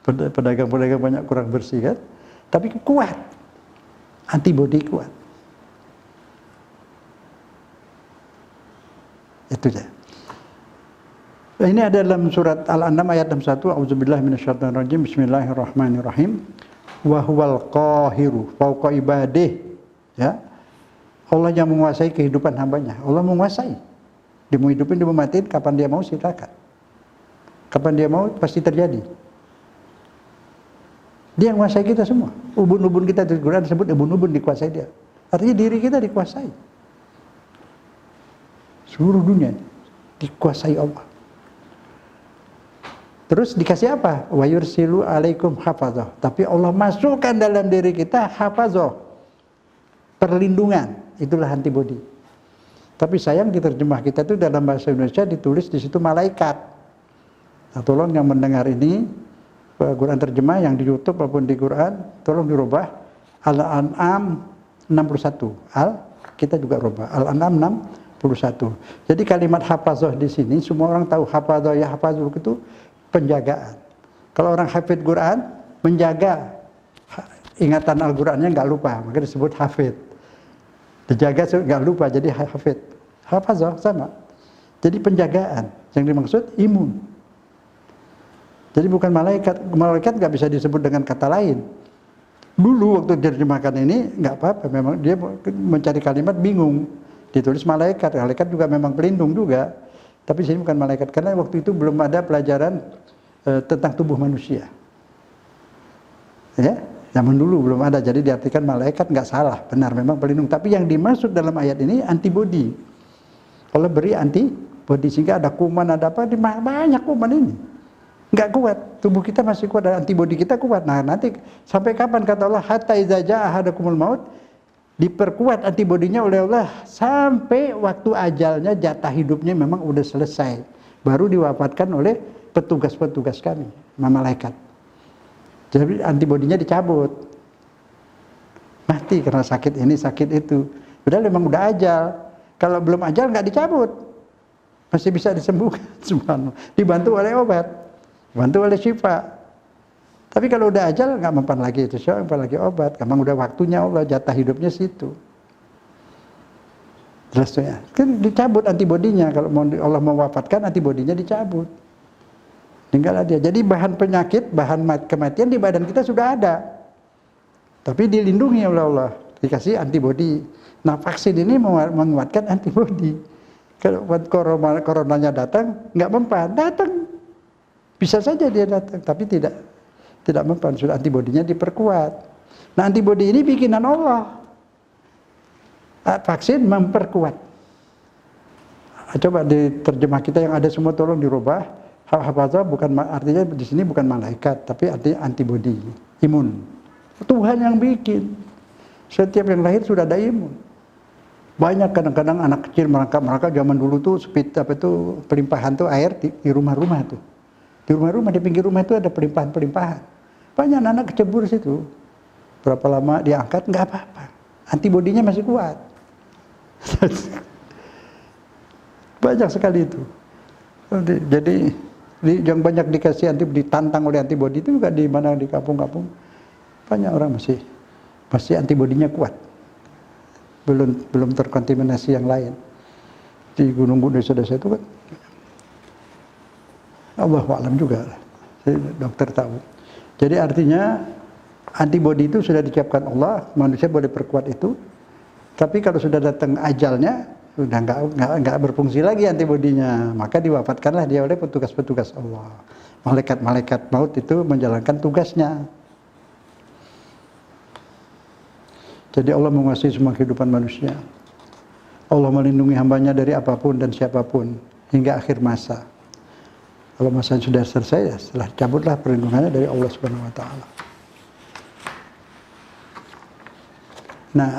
[SPEAKER 1] Pedagang-pedagang banyak kurang bersih kan. Tapi kuat. Antibodi kuat. Itu saja. Ini ada dalam surat Al-An'am ayat 61. A'udzubillahi minasyaitonirrajim. Bismillahirrahmanirrahim. Wa huwal qahiru fawqa ibadih. Ya. Allah yang menguasai kehidupan hambanya. Allah menguasai. Dia mau hidupin, dia mau matiin, kapan dia mau silakan. Kapan dia mau pasti terjadi. Dia yang menguasai kita semua. Ubun-ubun kita di Quran disebut ubun-ubun dikuasai dia. Artinya diri kita dikuasai. Seluruh dunia dikuasai Allah. Terus dikasih apa? Wa yursilu alaikum hafazah. Tapi Allah masukkan dalam diri kita hafazah. Perlindungan. Itulah antibodi. Tapi sayang diterjemah kita itu dalam bahasa Indonesia ditulis di situ malaikat. Nah, tolong yang mendengar ini Quran terjemah yang di YouTube maupun di Quran tolong dirubah Al-An'am 61. Kita juga rubah Al-An'am 61. Jadi kalimat hafazah di sini semua orang tahu hafazah ya hafazul itu penjagaan. Kalau orang hafid Quran menjaga ingatan Al-Qur'annya nggak lupa, maka disebut hafid. Dijaga nggak lupa jadi hafid. Hafazah sama. Jadi penjagaan yang dimaksud imun. Jadi bukan malaikat, malaikat nggak bisa disebut dengan kata lain. Dulu waktu diterjemahkan ini nggak apa-apa, memang dia mencari kalimat bingung, ditulis malaikat, malaikat juga memang pelindung juga, tapi sini bukan malaikat karena waktu itu belum ada pelajaran tentang tubuh manusia. Ya, zaman dulu belum ada, jadi diartikan malaikat nggak salah, benar memang pelindung. Tapi yang dimaksud dalam ayat ini antibodi. Allah beri antibodi sehingga ada kuman, ada apa, banyak kuman ini. Nggak kuat, tubuh kita masih kuat dan antibodi kita kuat. Nah nanti sampai kapan kata Allah hatta iza jaa ahadakumul maut, diperkuat antibodinya oleh Allah sampai waktu ajalnya, jatah hidupnya memang udah selesai, baru diwafatkan oleh petugas-petugas kami, malaikat. Jadi antibodinya dicabut, mati karena sakit ini sakit itu. Padahal memang udah ajal. Kalau belum ajal nggak dicabut. masih bisa disembuhkan, subhanallah. Dibantu oleh obat, dibantu oleh syifa. Tapi kalau udah ajal nggak mempan lagi itu, siapa mempan lagi obat? Memang udah waktunya Allah, jatah hidupnya situ. Jelas tuh ya. Kan dicabut antibodinya, kalau Allah mau wafatkan antibodinya dicabut. Tinggal dia. Jadi bahan penyakit, bahan kematian di badan kita sudah ada. Tapi dilindungi oleh Allah, dikasih antibodi. Nah, vaksin ini menguatkan antibodi. Kalau coronanya datang, nggak mempan, datang. Bisa saja dia datang, tapi tidak mempan. Sudah antibodinya diperkuat. Nah, antibodi ini bikinan Allah. Vaksin memperkuat. Coba di terjemah kita yang ada semua tolong dirubah. Hafaza bukan artinya di sini bukan malaikat, tapi artinya antibodi, imun. Tuhan yang bikin. Setiap yang lahir sudah ada imun. Banyak kadang-kadang anak kecil mereka zaman dulu tuh pelimpahan tuh air di rumah-rumah tuh. Di rumah-rumah, di pinggir rumah itu ada pelimpahan-pelimpahan. Banyak anak kecebur situ. Berapa lama diangkat nggak apa-apa. Antibodinya masih kuat. Banyak sekali itu. Jadi yang banyak dikasih ditantang oleh antibodi itu juga di mana di kampung-kampung banyak orang masih antibodinya kuat, belum terkontaminasi yang lain. Di gunung-gunung desa-desa itu kan Allahu a'lam juga, dokter tahu. Jadi artinya antibodi itu sudah disiapkan Allah, manusia boleh perkuat itu. Tapi kalau sudah datang ajalnya, sudah nggak berfungsi lagi antibodinya, maka diwafatkanlah dia oleh petugas-petugas Allah. Malaikat-malaikat maut itu menjalankan tugasnya. Jadi Allah menguasai semua kehidupan manusia. Allah melindungi hambanya dari apapun dan siapapun hingga akhir masa. Kalau masa sudah selesai, ya setelah cabutlah perlindungannya dari Allah Subhanahu wa taala. Nah,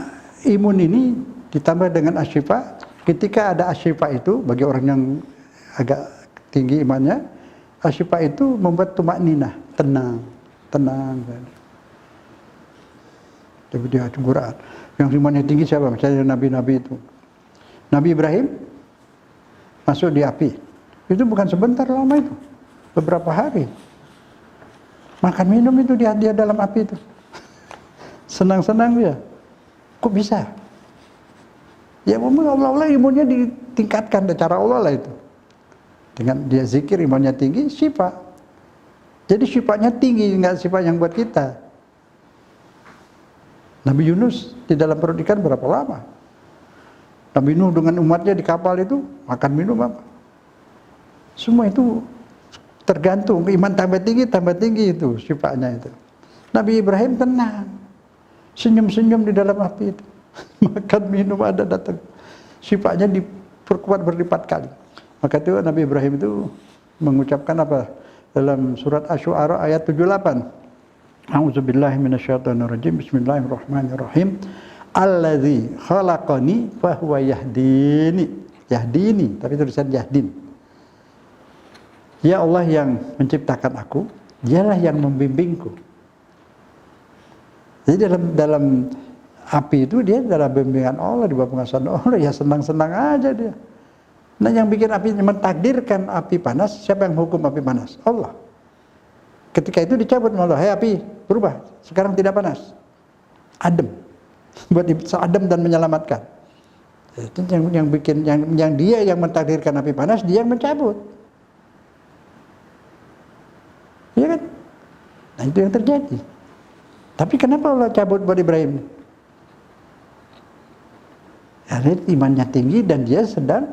[SPEAKER 1] imun ini ditambah dengan asyifa. Ketika ada asyifa itu, bagi orang yang agak tinggi imannya, asyifa itu membuat tumakninah, tenang. Tapi dia Quran. Yang imannya tinggi siapa? Misalnya nabi-nabi itu. Nabi Ibrahim masuk di api. Itu bukan sebentar lama itu. Beberapa hari. Makan minum itu dia dalam api itu. Senang-senang dia. Kok bisa? Ya Allah imunnya ditingkatkan cara Allah lah itu. Dengan dia zikir imannya tinggi, syifa. Jadi syifanya tinggi, enggak syifa yang buat kita. Nabi Yunus di dalam perut ikan berapa lama? Nabi Nuh dengan umatnya di kapal itu makan minum apa? Semua itu tergantung iman tambah tinggi itu syifanya itu. Nabi Ibrahim tenang. Senyum-senyum di dalam api itu. Makan minum ada datang. Syifanya diperkuat berlipat kali. Maka itu Nabi Ibrahim itu mengucapkan apa? Dalam surat Asy-Syu'ara ayat 78. A'udzubillahi minasyaitonirrajim. Bismillahirrahmanirrahim. Allazi khalaqani fahuwa yahdini. Yahdini, tapi tulisan yahdin. Ya Allah yang menciptakan aku, dialah yang membimbingku. Jadi dalam api itu dia dalam bimbingan Allah, di bawah pengawasan Allah, ya senang-senang aja dia. Nah yang bikin api, mentakdirkan api panas, siapa yang hukum api panas? Allah. Ketika itu dicabut Allah, hai api, berubah, sekarang tidak panas. Adem. Buat adem dan menyelamatkan. Itu yang bikin, yang dia yang mentakdirkan api panas, dia yang mencabut. Iya kan? Nah itu yang terjadi. Tapi kenapa Allah cabut buat Ibrahim? Karena imannya tinggi dan dia sedang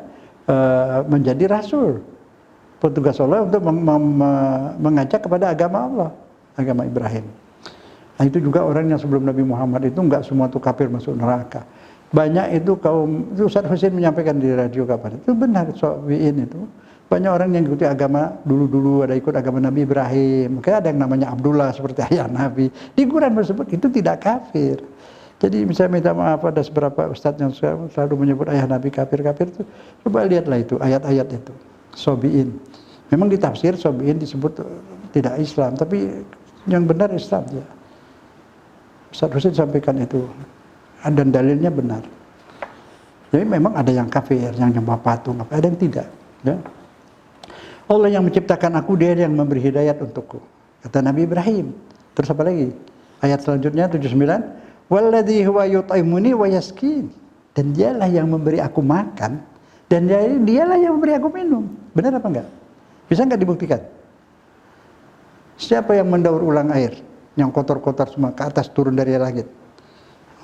[SPEAKER 1] menjadi rasul. Petugas Allah untuk mengajak kepada agama Allah, agama Ibrahim. Nah, itu juga orang yang sebelum Nabi Muhammad itu enggak semua itu kafir masuk neraka. Banyak itu kaum, itu Ustaz Husain menyampaikan di radio kapan. Itu benar, Sofiin itu. Banyak orang yang ikuti agama dulu-dulu, ada ikut agama Nabi Ibrahim. Mungkin ada yang namanya Abdullah seperti ayah Nabi. Di Quran tersebut itu tidak kafir. Jadi misalnya minta maaf ada beberapa ustadz yang selalu menyebut ayah Nabi kafir-kafir itu. Coba lihatlah itu ayat-ayat itu. Sobiin. Memang ditafsir Sobiin disebut tidak Islam, tapi yang benar Islam ya. Ustaz Husain sampaikan itu. Dan dalilnya benar. Jadi memang ada yang kafir, yang nyembah patung, ada yang tidak. Ya. Allah yang menciptakan aku, Dia yang memberi hidayat untukku. Kata Nabi Ibrahim. Terus apa lagi? Ayat selanjutnya 79. Walladzi huwa yut'imuni wa yaskin. Dan Dialah yang memberi aku makan, dan Dialah yang memberi aku minum. Benar apa enggak? Bisa enggak dibuktikan? Siapa yang mendaur ulang air yang kotor-kotor semua ke atas turun dari langit?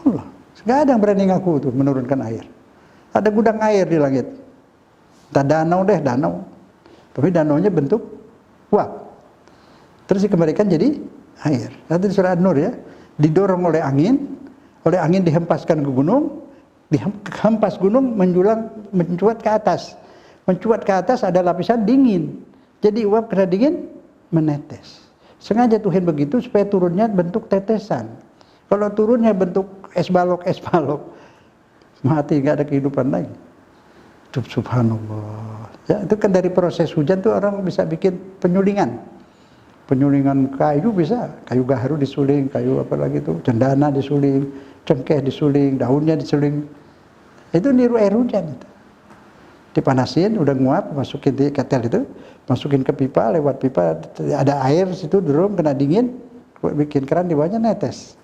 [SPEAKER 1] Allah. Enggak ada yang berani ngaku tuh menurunkan air. Ada gudang air di langit. Entah danau deh, danau. Tapi danaunya bentuk uap. Terus dikembalikan jadi air. Nanti di surah An-Nur ya, didorong oleh angin dihempaskan ke gunung, dihempas gunung mencuat ke atas. Mencuat ke atas ada lapisan dingin. Jadi uap kena dingin menetes. Sengaja Tuhan begitu supaya turunnya bentuk tetesan. Kalau turunnya bentuk es balok, mati, nggak ada kehidupan lagi. Subhanallah. Ya, itu kan dari proses hujan tuh orang bisa bikin penyulingan kayu bisa, kayu gaharu disuling, kayu apa lagi tuh, cendana disuling, cengkeh disuling, daunnya disuling. Itu niru air hujan itu. Dipanasin, udah nguap, masukin di ketel itu, masukin ke pipa, lewat pipa ada air situ, drum kena dingin, bikin keran di bawahnya netes.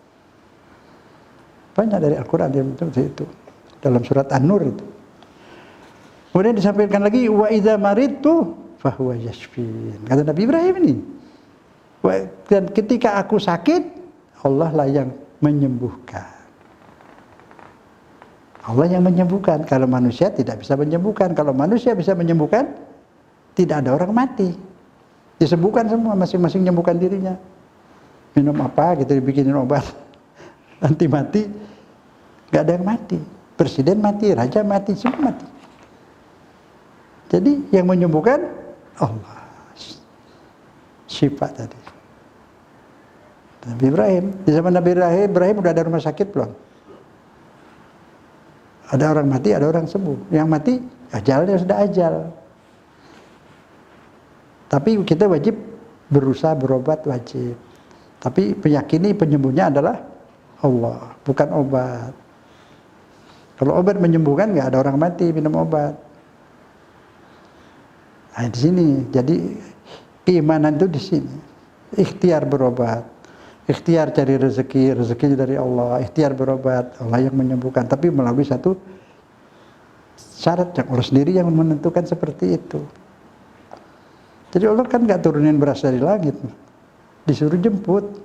[SPEAKER 1] Banyak dari Al-Quran dia itu dalam surat An-Nur itu. Kemudian disampaikan lagi wa idza maridtu fahuwa yashfin. Kata Nabi Ibrahim ini. Dan ketika aku sakit, Allah lah yang menyembuhkan. Allah yang menyembuhkan. Kalau manusia tidak bisa menyembuhkan. Kalau manusia bisa menyembuhkan, tidak ada orang mati. Disembuhkan semua, masing-masing menyembuhkan dirinya. Minum apa gitu, dibikinin obat anti mati, nggak ada yang mati. Presiden mati, raja mati, semua mati. Jadi yang menyembuhkan Allah. Syifa tadi. Nabi Ibrahim, di zaman Nabi Ibrahim udah ada rumah sakit belum? Ada orang mati, ada orang sembuh. Yang mati, ajalnya sudah ajal. Tapi kita wajib berusaha berobat, wajib. Tapi meyakini penyembuhnya adalah Allah, bukan obat. Kalau obat menyembuhkan, nggak ada orang mati minum obat. Nah, di sini, jadi keimanan itu di sini. Ikhtiar berobat, ikhtiar cari rezekinya dari Allah, ikhtiar berobat, Allah yang menyembuhkan. Tapi melalui satu syarat yang Allah sendiri yang menentukan seperti itu. Jadi Allah kan nggak turunin beras dari langit, disuruh jemput.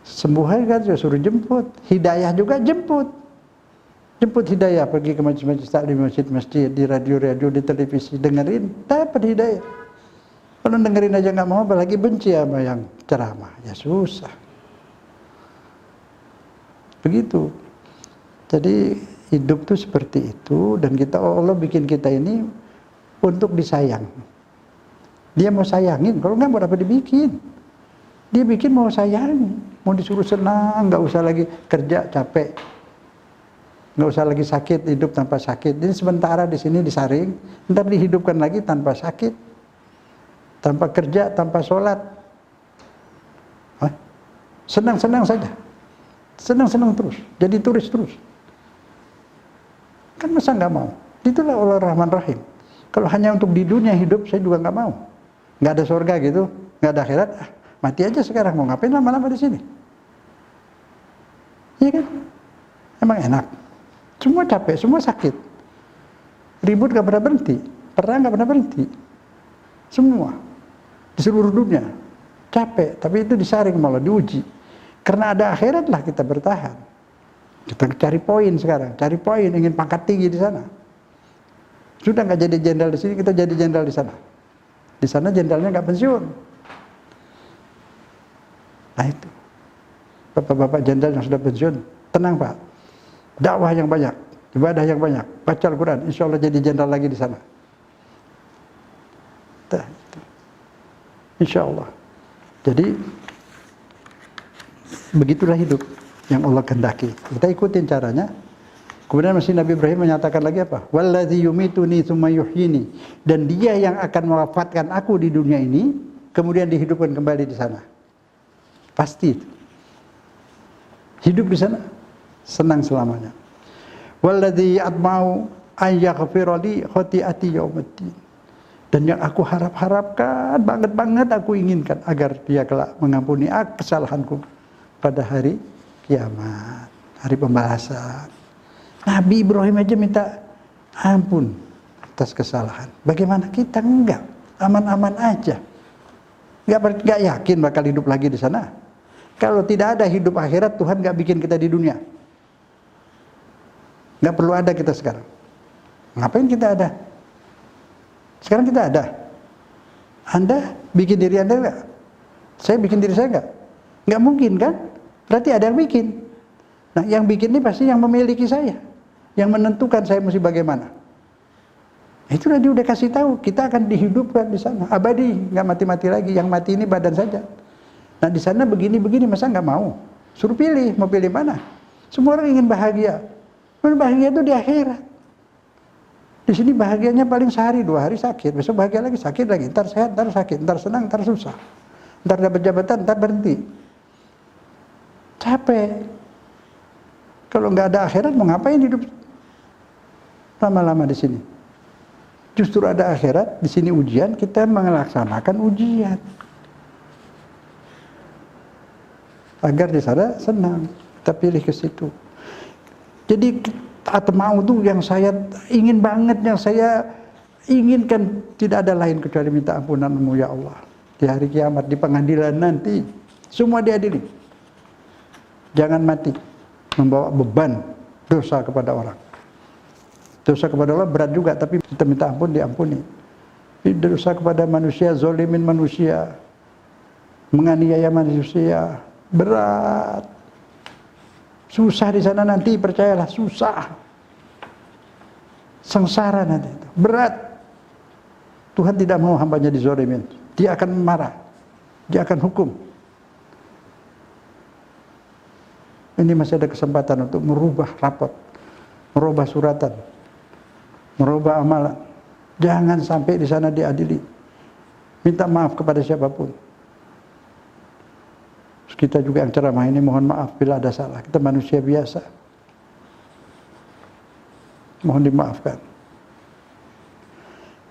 [SPEAKER 1] Sembuhan kan juga suruh jemput, hidayah juga jemput. Jemput hidayah, pergi ke majelis taklim, masjid-masjid, di radio-radio, di televisi, dengerin, dapat hidayah. Kalau dengerin aja nggak mau, apalagi benci sama yang ceramah, ya susah. Begitu. Jadi hidup tuh seperti itu, dan Allah bikin kita ini untuk disayang. Dia mau sayangin, kalau nggak mau apa dibikin. Dia bikin mau sayangi, mau disuruh senang, nggak usah lagi kerja capek. Nggak usah lagi sakit, hidup tanpa sakit. Jadi sementara di sini disaring, ntar dihidupkan lagi tanpa sakit, tanpa kerja, tanpa sholat. Senang-senang saja, senang-senang terus, jadi turis terus. Kan masa nggak mau? Itulah Allah Rahman Rahim. Kalau hanya untuk di dunia hidup, saya juga nggak mau. Nggak ada surga gitu, nggak ada akhirat. Mati aja sekarang, mau ngapain lama-lama di sini? Iya kan? Emang enak. Semua capek, semua sakit. Ribut gak pernah berhenti, perang gak pernah berhenti. Semua di seluruh dunia capek, tapi itu disaring malah diuji. Karena ada akhirat lah kita bertahan. Kita cari poin sekarang, cari poin, ingin pangkat tinggi di sana. Sudah nggak jadi jenderal di sini, kita jadi jenderal di sana. Di sana jenderalnya nggak pensiun. Nah itu, bapak-bapak jenderal yang sudah pensiun, tenang Pak. Dakwah yang banyak, ibadah yang banyak, baca Al-Quran, insya Allah jadi jenderal lagi di sana. Insya Allah. Jadi begitulah hidup yang Allah kehendaki. Kita ikutin caranya. Kemudian masih Nabi Ibrahim menyatakan lagi apa? Walladzi yumituni tsumma yuhyini. Dan Dia yang akan mewafatkan aku di dunia ini, kemudian dihidupkan kembali di sana. Pasti itu. Hidup di sana senang selamanya. Walladzi atma'u an yaghfira li khati'ati yaumiddin. Dan yang aku harap-harapkan, banget aku inginkan agar dia kelak mengampuni kesalahanku pada hari kiamat, hari pembalasan. Nabi Ibrahim aja minta ampun atas kesalahan. Bagaimana kita? Enggak, aman-aman aja. Enggak yakin bakal hidup lagi di sana. Kalau tidak ada hidup akhirat, Tuhan enggak bikin kita di dunia. Enggak perlu ada kita sekarang. Ngapain kita ada? Sekarang kita ada. Anda bikin diri Anda enggak? Saya bikin diri saya enggak? Enggak mungkin kan? Berarti ada yang bikin. Nah, yang bikin ini pasti yang memiliki saya, yang menentukan saya mesti bagaimana. Itulah dia udah kasih tahu, kita akan dihidupkan di sana, abadi, nggak mati-mati lagi. Yang mati ini badan saja. Nah di sana begini-begini, masa nggak mau? Suruh pilih, mau pilih mana? Semua orang ingin bahagia. Bahagia itu di akhirat. Di sini bahagianya paling sehari, 2 hari sakit, besok bahagia lagi, sakit lagi, ntar sehat, ntar sakit, ntar senang, ntar susah, ntar dapat jabatan, ntar berhenti. Capek. Kalau nggak ada akhirat, mau ngapain hidup lama-lama di sini? Justru ada akhirat, di sini ujian, kita melaksanakan ujian. Agar di sana senang, kita pilih ke situ. Jadi atma'u itu yang saya ingin banget, yang saya inginkan, tidak ada lain kecuali minta ampunanmu ya Allah. Di hari kiamat, di pengadilan nanti, semua diadili. Jangan mati membawa beban dosa kepada orang. Dosa kepada Allah berat juga, tapi kita minta ampun, diampuni. Dosa kepada manusia, zolimin manusia, menganiaya manusia, berat. Susah di sana nanti, percayalah, susah. Sengsara nanti, berat. Tuhan tidak mau hambanya dizolimin. Dia akan marah, dia akan hukum. Ini masih ada kesempatan untuk merubah rapot, merubah suratan, merubah amalan. Jangan sampai di sana diadili. Minta maaf kepada siapapun. Kita juga yang ceramah ini mohon maaf bila ada salah. Kita manusia biasa. Mohon dimaafkan.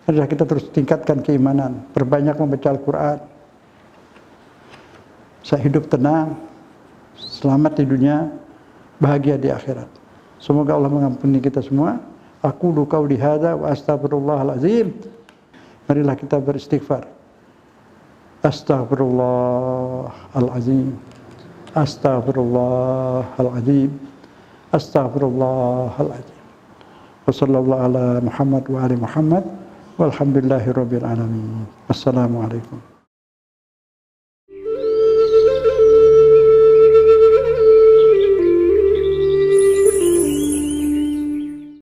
[SPEAKER 1] Adalah kita terus tingkatkan keimanan, perbanyak membaca Al-Quran. Saya hidup tenang, selamat di dunia, bahagia di akhirat. Semoga Allah mengampuni kita semua. Aku qauli hadza wa astaghfirullahalazim. Marilah kita beristighfar. Astaghfirullahalazim. Astaghfirullahalazim. Astaghfirullahalazim. Wa sallallahu ala Muhammad wa ali Muhammad walhamdulillahirabbil alamin. Assalamualaikum.